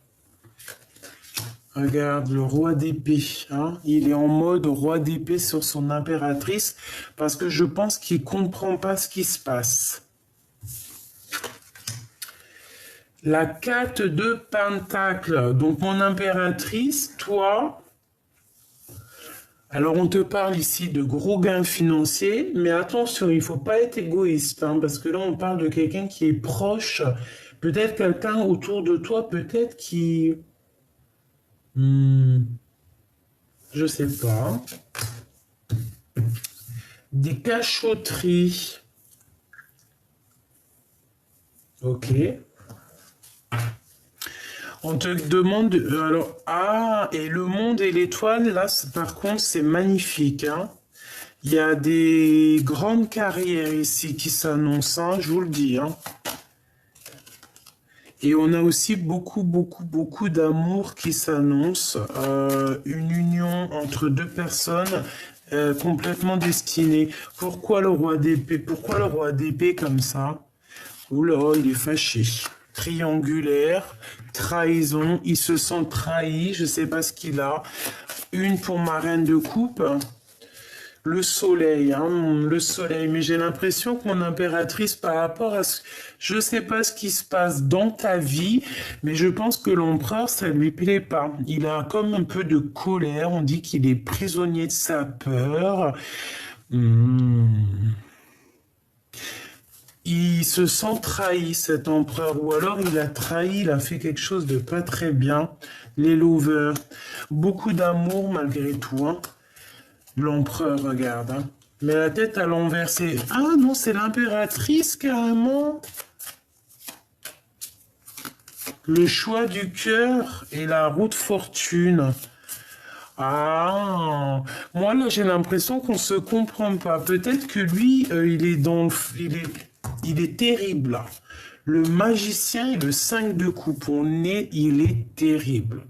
Regarde, le roi d'épée, hein, il est en mode roi d'épée sur son impératrice parce que je pense qu'il ne comprend pas ce qui se passe. La 4 de pentacle, donc mon impératrice, toi, alors on te parle ici de gros gains financiers, mais attention, il ne faut pas être égoïste, hein, parce que là on parle de quelqu'un qui est proche, peut-être quelqu'un autour de toi, peut-être qui... je sais pas. Des cachotteries. Ok. On te demande, alors, ah, et le monde et l'étoile, là, par contre, c'est magnifique, hein. Il y a des grandes carrières ici qui s'annoncent, hein, je vous le dis, hein. Et on a aussi beaucoup d'amour qui s'annonce. Une union entre deux personnes complètement destinées. Pourquoi le roi d'épée? Pourquoi le roi d'épée comme ça? Oula, il est fâché. Triangulaire, trahison, il se sent trahi, je sais pas ce qu'il a. Une pour ma reine de coupe. Le soleil, hein, le soleil, mais j'ai l'impression que mon impératrice, par rapport à ce... Je sais pas ce qui se passe dans ta vie, mais je pense que l'empereur, ça lui plaît pas. Il a comme un peu de colère, on dit qu'il est prisonnier de sa peur. Il se sent trahi, cet empereur, ou alors il a trahi, il a fait quelque chose de pas très bien. Les lovers, beaucoup d'amour malgré tout, hein. L'empereur, regarde, hein. Mais la tête à l'envers, c'est... Ah non, c'est l'impératrice, carrément. Le choix du cœur et la roue de fortune. Ah, moi là, j'ai l'impression qu'on se comprend pas. Peut-être que lui, il est dans... Il est terrible, là. Le magicien et le 5 de coupe, il est terrible.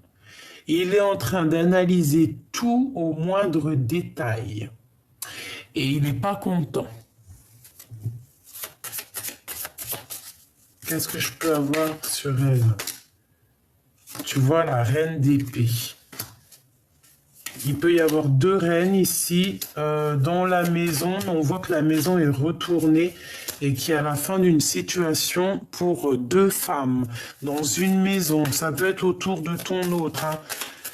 Il est en train d'analyser tout au moindre détail. Et il n'est pas content. Qu'est-ce que je peux avoir sur elle? Tu vois la reine d'épée. Il peut y avoir deux reines ici dans la maison. On voit que la maison est retournée et qu'il y a la fin d'une situation pour deux femmes dans une maison. Ça peut être autour de ton autre, hein.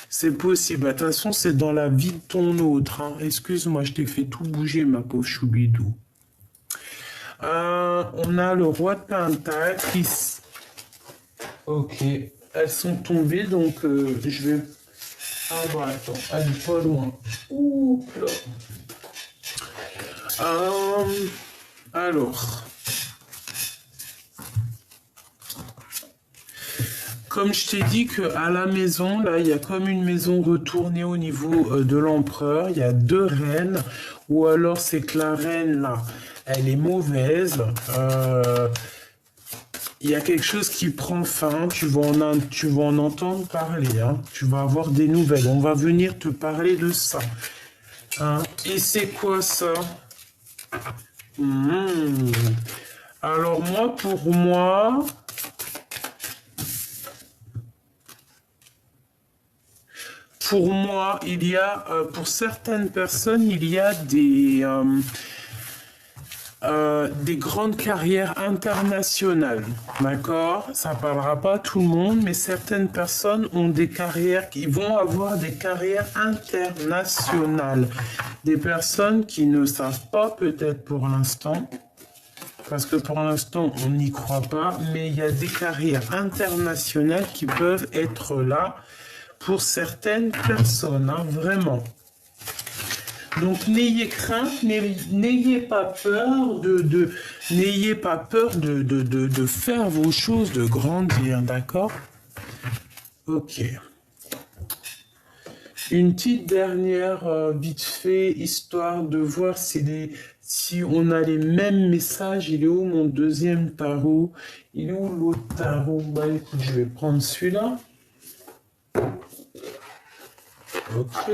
C'est possible. De toute façon, c'est dans la vie de ton autre, hein. Excuse-moi, je t'ai fait tout bouger, ma pauvre choubidou. On a le roi de Pentacle qui... Ok, elles sont tombées, donc je vais... Ah bah attends, elle est pas loin. Ouh là. Alors... Comme je t'ai dit qu'à la maison, là, il y a comme une maison retournée au niveau de l'empereur. Il y a deux reines. Ou alors c'est que la reine, là, elle est mauvaise. Il y a quelque chose qui prend fin. Tu vas en entendre parler, hein. Tu vas avoir des nouvelles. On va venir te parler de ça. Hein. Et c'est quoi ça? Alors moi, pour moi... Pour moi, il y a, pour certaines personnes, il y a des grandes carrières internationales, d'accord? Ça parlera pas à tout le monde, mais certaines personnes ont des carrières, qui vont avoir des carrières internationales. Des personnes qui ne savent pas peut-être pour l'instant, parce que pour l'instant, on n'y croit pas, mais il y a des carrières internationales qui peuvent être là pour certaines personnes, hein, vraiment. Donc n'ayez crainte, n'ayez pas peur n'ayez pas peur de faire vos choses, de grandir, d'accord? Ok. Une petite dernière vite fait, histoire de voir si on a les mêmes messages. Il est où mon deuxième tarot? Il est où l'autre tarot? Bah écoute, je vais prendre celui-là. Ok.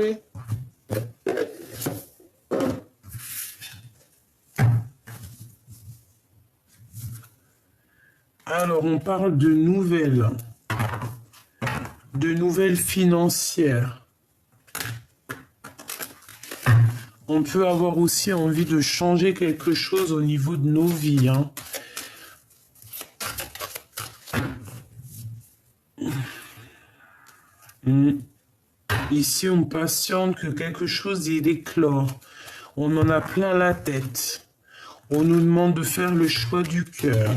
Alors, on parle de nouvelles financières. On peut avoir aussi envie de changer quelque chose au niveau de nos vies, hein. Ici, on patiente que quelque chose il éclore. On en a plein la tête. On nous demande de faire le choix du cœur.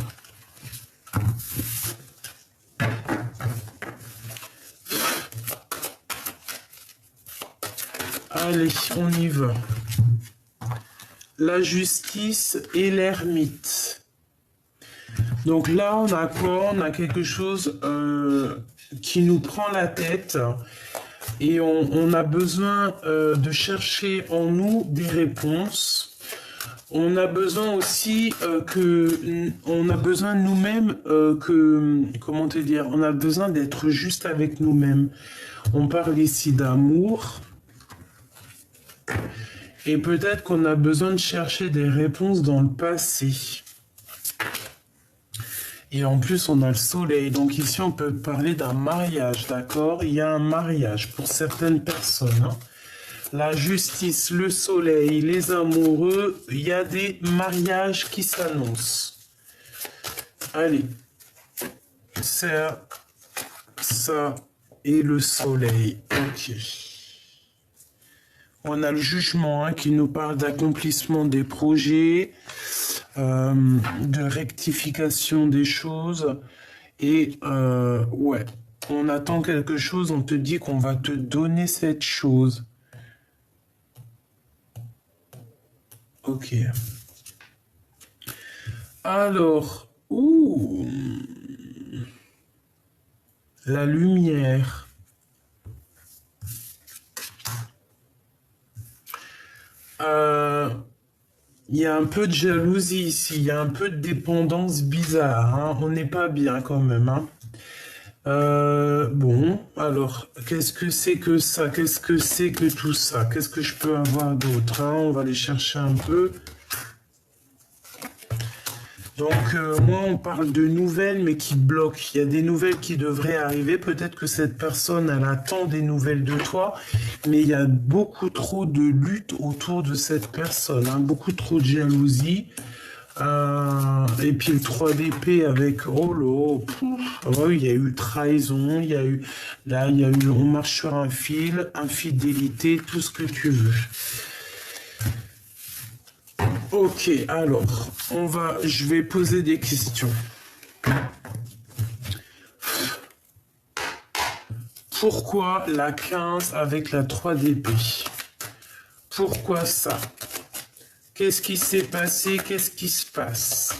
Allez, on y va. la justice et l'ermite. Donc là, on a quoi? On a quelque chose qui nous prend la tête et on a besoin de chercher en nous des réponses. On a besoin aussi on a besoin nous-mêmes comment te dire, on a besoin d'être juste avec nous-mêmes. On parle ici d'amour. Et peut-être qu'on a besoin de chercher des réponses dans le passé. Et en plus, on a le soleil. Donc ici, on peut parler d'un mariage, d'accord? Il y a un mariage pour certaines personnes, hein. La justice, le soleil, les amoureux, il y a des mariages qui s'annoncent. Allez, ça et le soleil. Ok. On a le jugement, hein, qui nous parle d'accomplissement des projets, de rectification des choses. Et ouais, on attend quelque chose, on te dit qu'on va te donner cette chose. Ok. Alors, la lumière. Il y a un peu de jalousie ici, il y a un peu de dépendance bizarre, hein. On n'est pas bien quand même, hein. Bon, alors, qu'est-ce que c'est que ça? Qu'est-ce que c'est que tout ça? Qu'est-ce que je peux avoir d'autre, hein? On va aller chercher un peu. Donc, moi, on parle de nouvelles, mais qui bloquent. Il y a des nouvelles qui devraient arriver. Peut-être que cette personne, elle attend des nouvelles de toi, mais il y a beaucoup trop de lutte autour de cette personne, hein. Beaucoup trop de jalousie. Et puis le 3 d'épée avec il y a eu trahison, il y a eu on marche sur un fil, infidélité, tout ce que tu veux. Ok, alors je vais poser des questions. Pourquoi la 15 avec la 3 d'épée? Pourquoi ça? Qu'est-ce qui s'est passé? Qu'est-ce qui se passe?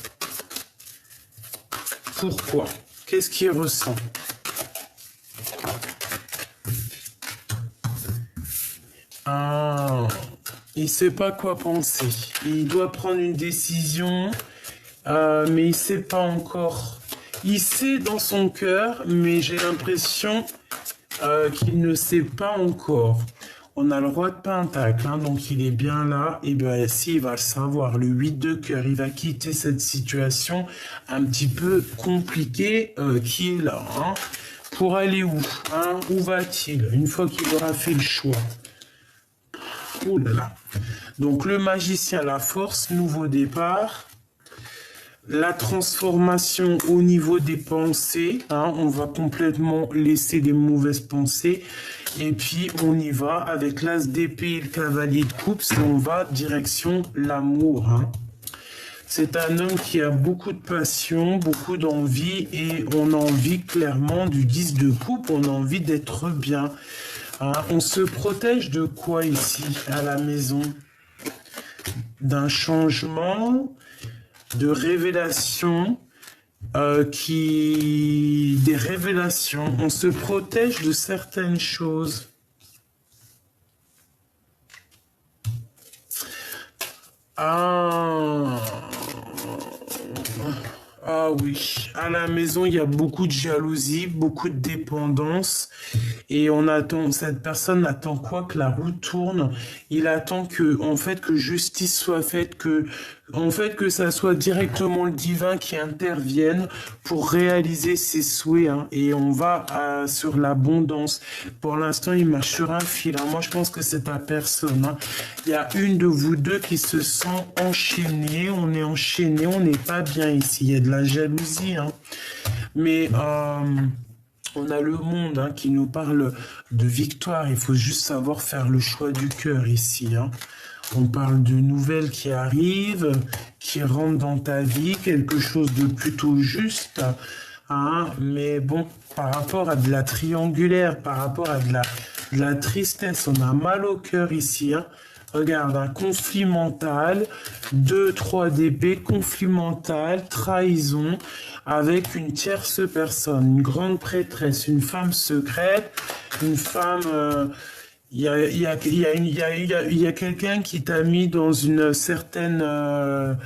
Pourquoi? Qu'est-ce qu'il ressent? Il sait pas quoi penser. Il doit prendre une décision, mais il sait pas encore. Il sait dans son cœur, mais j'ai l'impression qu'il ne sait pas encore. On a le roi de Pentacle, hein, donc il est bien là. Et bien, si, il va le savoir. Le 8 de cœur, il va quitter cette situation un petit peu compliquée qui est là. Hein. Pour aller où, hein? Où va-t-il une fois qu'il aura fait le choix? Oh là là. Donc, le magicien, la force, nouveau départ. La transformation au niveau des pensées, hein, on va complètement laisser les mauvaises pensées et puis on y va avec l'as d'épée et le cavalier de coupe, on va direction l'amour, hein. C'est un homme qui a beaucoup de passion, beaucoup d'envie et on a envie clairement du 10 de coupe, on a envie d'être bien, hein. On se protège de quoi ici à la maison? D'un changement, de révélations, des révélations. On se protège de certaines choses. Ah oui, à la maison, il y a beaucoup de jalousie, beaucoup de dépendance. Et on attend, cette personne attend quoi? Que la roue tourne. Il attend que justice soit faite, que ça soit directement le divin qui intervienne pour réaliser ses souhaits, hein. Et on va sur l'abondance. Pour l'instant, il marche sur un fil, hein. Moi, je pense que c'est ta personne, hein. Il y a une de vous deux qui se sent enchaînée. On est enchaîné, on n'est pas bien ici. Il y a de la jalousie, hein. Mais on a le monde, hein, qui nous parle de victoire. Il faut juste savoir faire le choix du cœur ici, hein. On parle de nouvelles qui arrivent, qui rentrent dans ta vie, quelque chose de plutôt juste, hein. Mais bon, par rapport à de la triangulaire, par rapport à de la tristesse, on a mal au cœur ici, hein. Regarde, un conflit mental, 2, 3 d'épée, conflit mental, trahison, avec une tierce personne, une grande prêtresse, une femme secrète, une femme... il y a quelqu'un qui t'a mis dans une certaine...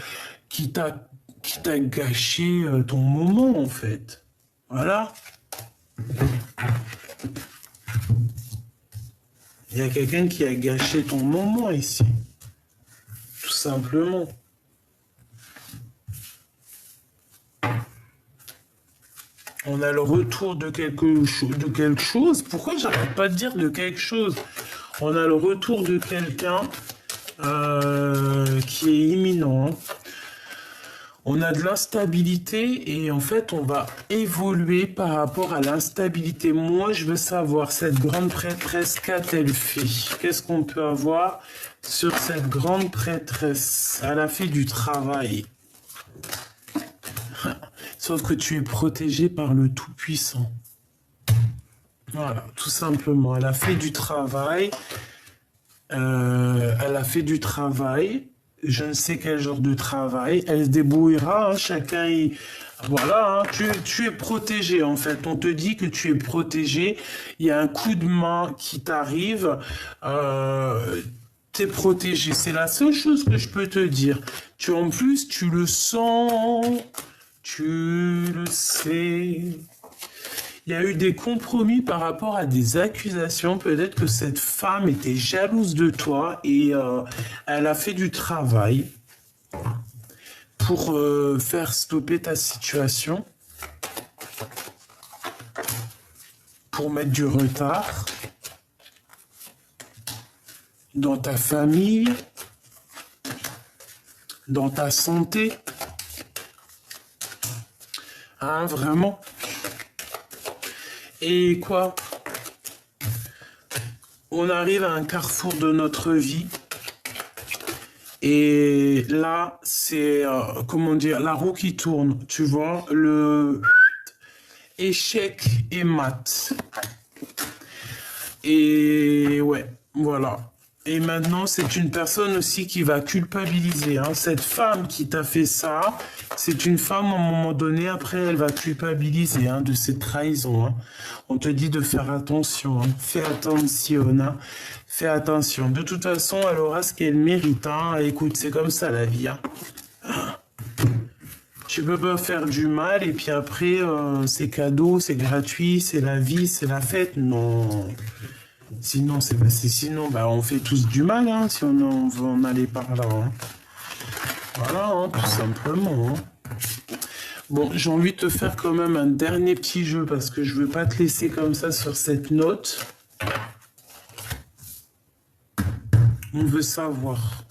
qui t'a gâché ton moment, en fait. Voilà. Il y a quelqu'un qui a gâché ton moment ici. Tout simplement. On a le retour de quelque chose. Pourquoi j'arrête pas de dire de quelque chose? On a le retour de quelqu'un qui est imminent. On a de l'instabilité et en fait, on va évoluer par rapport à l'instabilité. Moi, je veux savoir, cette grande prêtresse, qu'a-t-elle fait? Qu'est-ce qu'on peut avoir sur cette grande prêtresse? Elle a fait du travail. Sauf que tu es protégé par le Tout-Puissant. Voilà, tout simplement. Elle a fait du travail. Elle a fait du travail. Je ne sais quel genre de travail. Elle se débrouillera. Hein, chacun y... Voilà, hein, tu es protégé en fait. On te dit que tu es protégé. Il y a un coup de main qui t'arrive. Tu es protégé. C'est la seule chose que je peux te dire. En plus, tu le sens. Tu le sais. Il y a eu des compromis par rapport à des accusations. Peut-être que cette femme était jalouse de toi et elle a fait du travail pour faire stopper ta situation, pour mettre du retard dans ta famille, dans ta santé. Hein, vraiment. Et quoi? On arrive à un carrefour de notre vie. Et là, c'est, comment dire, la roue qui tourne. Tu vois, le échec et mat. Et ouais, voilà. Et maintenant, c'est une personne aussi qui va culpabiliser. Hein. Cette femme qui t'a fait ça, c'est une femme, à un moment donné, après, elle va culpabiliser de cette trahison. Hein. On te dit de faire attention. Hein. Fais attention. Hein. Fais attention. De toute façon, elle aura ce qu'elle mérite. Hein. Écoute, c'est comme ça la vie. Hein. Tu peux pas faire du mal et puis après, c'est cadeau, c'est gratuit, c'est la vie, c'est la fête. Non. Sinon, on fait tous du mal, hein, si on veut en aller par là. Hein. Voilà, hein, tout simplement. Hein. Bon, j'ai envie de te faire quand même un dernier petit jeu parce que je veux pas te laisser comme ça sur cette note. On veut savoir.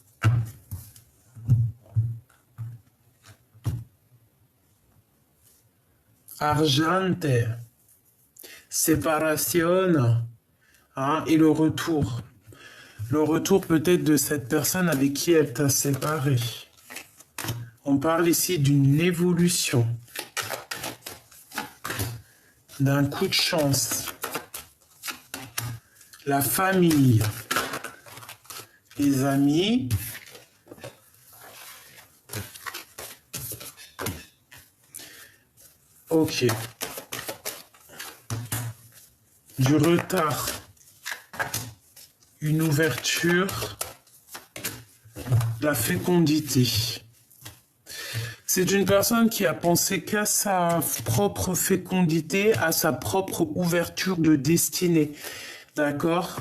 Argente, séparation. Hein, et le retour. Le retour peut-être de cette personne avec qui elle t'a séparé. On parle ici d'une évolution. D'un coup de chance. La famille. Les amis. Ok. Du retard. Une ouverture, la fécondité. C'est une personne qui a pensé qu'à sa propre fécondité, à sa propre ouverture de destinée. D'accord?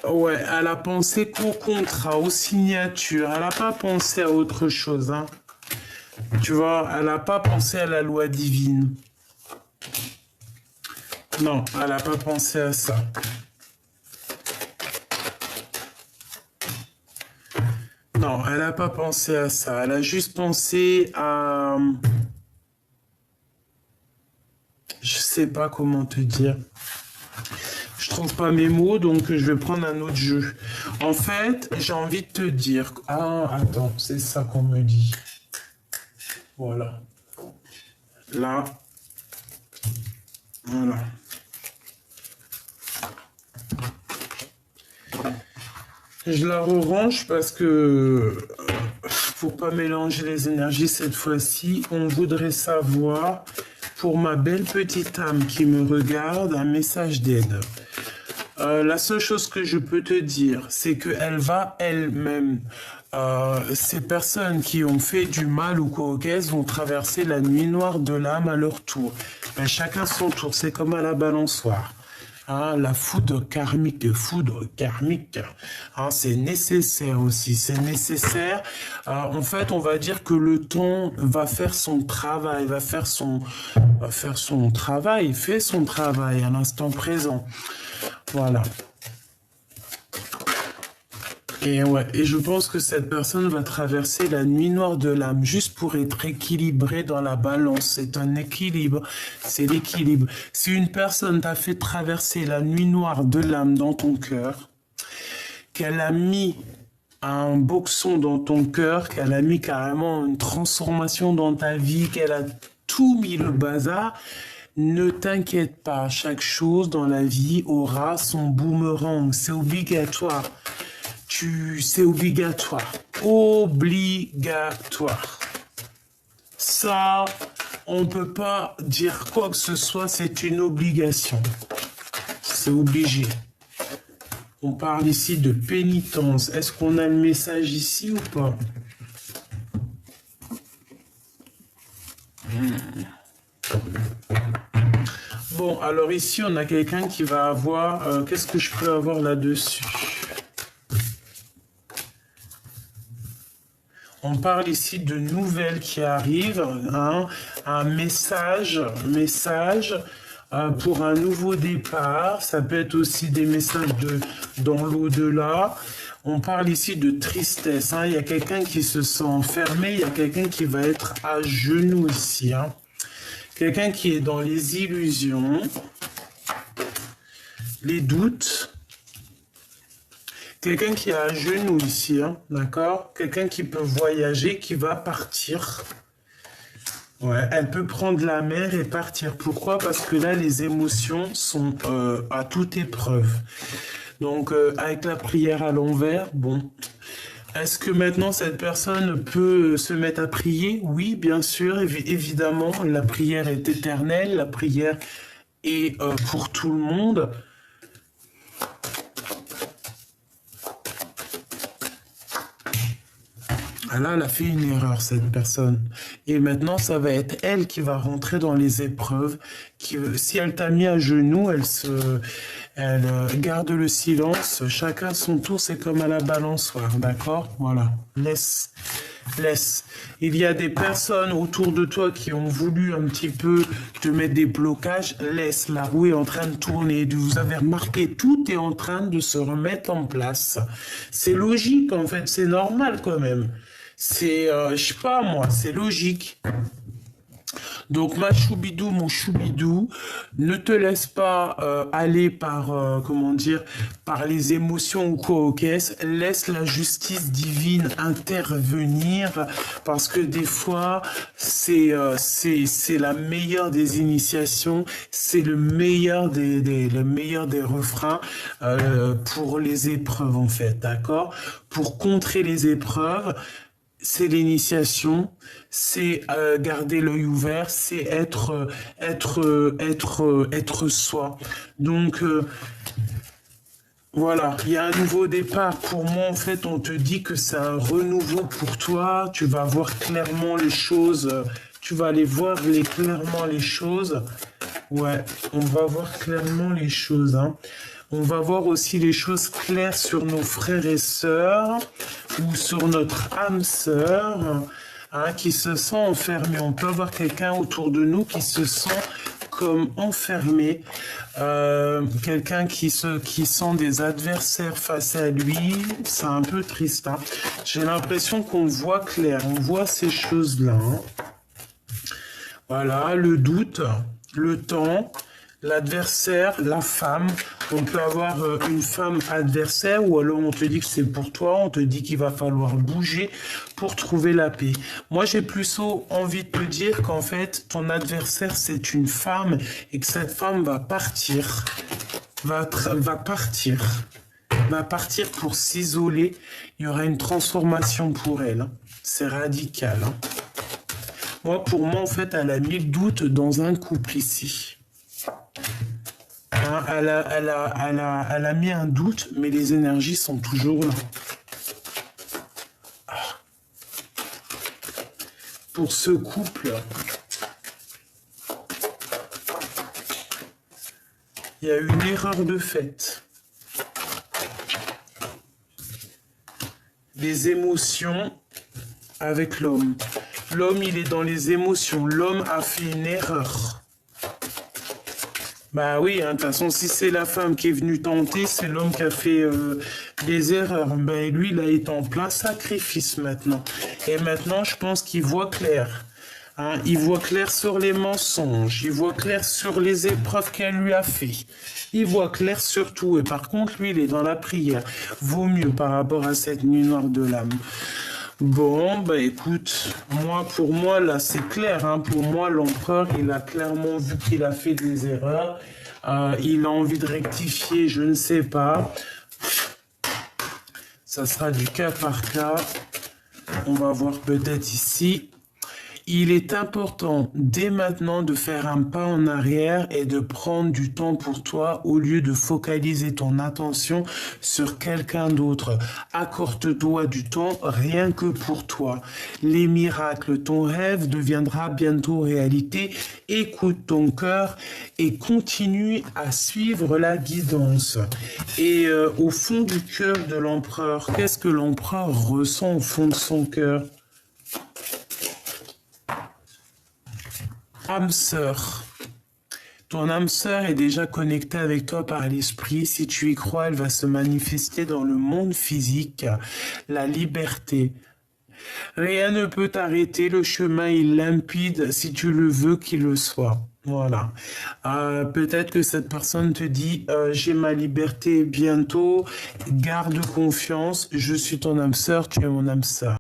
Ouais, elle a pensé qu'au contrat, aux signatures. Elle n'a pas pensé à autre chose. Hein. Tu vois, elle n'a pas pensé à la loi divine. Non, elle n'a pas pensé à ça. Non, elle n'a pas pensé à ça. Elle a juste pensé à... Je sais pas comment te dire. Je trouve pas mes mots, donc je vais prendre un autre jeu. En fait, j'ai envie de te dire... Ah, attends, c'est ça qu'on me dit. Voilà. Là. Voilà. Je la range parce que faut pas mélanger les énergies cette fois-ci. On voudrait savoir, pour ma belle petite âme qui me regarde, un message d'aide. La seule chose que je peux te dire, c'est qu'elle va elle-même. Ces personnes qui ont fait du mal ou coquesses vont traverser la nuit noire de l'âme à leur tour. Ben, chacun son tour, c'est comme à la balançoire. Hein, la foudre karmique, hein, c'est nécessaire aussi, c'est nécessaire. En fait, on va dire que le temps va faire son travail, fait son travail à l'instant présent. Voilà. Et ouais, et je pense que cette personne va traverser la nuit noire de l'âme juste pour être équilibrée dans la balance. C'est un équilibre, c'est l'équilibre. Si une personne t'a fait traverser la nuit noire de l'âme dans ton cœur, qu'elle a mis un boxon dans ton cœur, qu'elle a mis carrément une transformation dans ta vie, qu'elle a tout mis le bazar, ne t'inquiète pas, chaque chose dans la vie aura son boomerang, c'est obligatoire. C'est obligatoire. Obligatoire. Ça, on ne peut pas dire quoi que ce soit, c'est une obligation. C'est obligé. On parle ici de pénitence. Est-ce qu'on a le message ici ou pas? Bon, alors ici, on a quelqu'un qui va avoir... qu'est-ce que je peux avoir là-dessus? On parle ici de nouvelles qui arrivent, hein, un message pour un nouveau départ. Ça peut être aussi des messages dans l'au-delà. On parle ici de tristesse. Hein. Il y a quelqu'un qui se sent enfermé, il y a quelqu'un qui va être à genoux ici. Hein. Quelqu'un qui est dans les illusions, les doutes. Quelqu'un qui est à genoux ici, hein, d'accord? Quelqu'un qui peut voyager, qui va partir. Ouais, elle peut prendre la mer et partir. Pourquoi? Parce que là, les émotions sont à toute épreuve. Donc, avec la prière à l'envers, bon. Est-ce que maintenant, cette personne peut se mettre à prier? Oui, bien sûr, évidemment. La prière est éternelle. La prière est pour tout le monde. Là, elle a fait une erreur, cette personne. Et maintenant, ça va être elle qui va rentrer dans les épreuves. Si elle t'a mis à genoux, elle garde le silence. Chacun son tour, c'est comme à la balançoire, d'accord? Voilà. Laisse. Il y a des personnes autour de toi qui ont voulu un petit peu te mettre des blocages. Laisse, la roue est en train de tourner. Vous avez remarqué, tout est en train de se remettre en place. C'est logique, en fait. C'est normal, quand même. C'est, je sais pas moi, c'est logique. Donc ma choubidou, mon choubidou, ne te laisse pas aller par, comment dire, par les émotions ou quoi, laisse la justice divine intervenir parce que des fois, c'est la meilleure des initiations, c'est le meilleur des refrains pour les épreuves en fait, d'accord? Pour contrer les épreuves, c'est l'initiation, c'est garder l'œil ouvert, c'est être soi. Donc, voilà, il y a un nouveau départ. Pour moi, en fait, on te dit que c'est un renouveau pour toi. Tu vas voir clairement les choses. Tu vas aller voir clairement les choses. Ouais, on va voir clairement les choses, hein. On va voir aussi les choses claires sur nos frères et sœurs ou sur notre âme sœur hein, qui se sent enfermé. On peut avoir quelqu'un autour de nous qui se sent comme enfermé, quelqu'un qui sent des adversaires face à lui. C'est un peu triste. Hein. J'ai l'impression qu'on voit clair, on voit ces choses-là. Hein. Voilà, le doute, le temps, l'adversaire, la femme. On peut avoir une femme adversaire ou alors on te dit que c'est pour toi, on te dit qu'il va falloir bouger pour trouver la paix. Moi, j'ai plutôt envie de te dire qu'en fait, ton adversaire, c'est une femme et que cette femme va partir, va partir. va partir pour s'isoler. Il y aura une transformation pour elle, hein. C'est radical, hein. Moi, pour moi, en fait, elle a mis le doute dans un couple ici. Hein, elle a mis un doute, mais les énergies sont toujours là. Pour ce couple, il y a eu une erreur de fait. Les émotions avec l'homme. L'homme, il est dans les émotions. L'homme a fait une erreur. Bah oui, hein, de toute façon, si c'est la femme qui est venue tenter, c'est l'homme qui a fait des erreurs. Ben lui, il a été en plein sacrifice maintenant. Et maintenant, je pense qu'il voit clair. Hein, il voit clair sur les mensonges. Il voit clair sur les épreuves qu'elle lui a fait. Il voit clair sur tout. Et par contre, lui, il est dans la prière. Vaut mieux par rapport à cette nuit noire de l'âme. Bon, bah écoute, pour moi, là, c'est clair, hein. Pour moi, l'empereur, il a clairement vu qu'il a fait des erreurs. Il a envie de rectifier, je ne sais pas. Ça sera du cas par cas. On va voir peut-être ici. Il est important dès maintenant de faire un pas en arrière et de prendre du temps pour toi au lieu de focaliser ton attention sur quelqu'un d'autre. Accorde-toi du temps rien que pour toi. Les miracles, ton rêve deviendra bientôt réalité. Écoute ton cœur et continue à suivre la guidance. Et au fond du cœur de l'empereur, qu'est-ce que l'empereur ressent au fond de son cœur ? Âme sœur. Ton âme sœur est déjà connectée avec toi par l'esprit. Si tu y crois, elle va se manifester dans le monde physique. La liberté. Rien ne peut t'arrêter. Le chemin est limpide si tu le veux qu'il le soit. Voilà. Peut-être que cette personne te dit j'ai ma liberté bientôt. Garde confiance. Je suis ton âme sœur. Tu es mon âme sœur.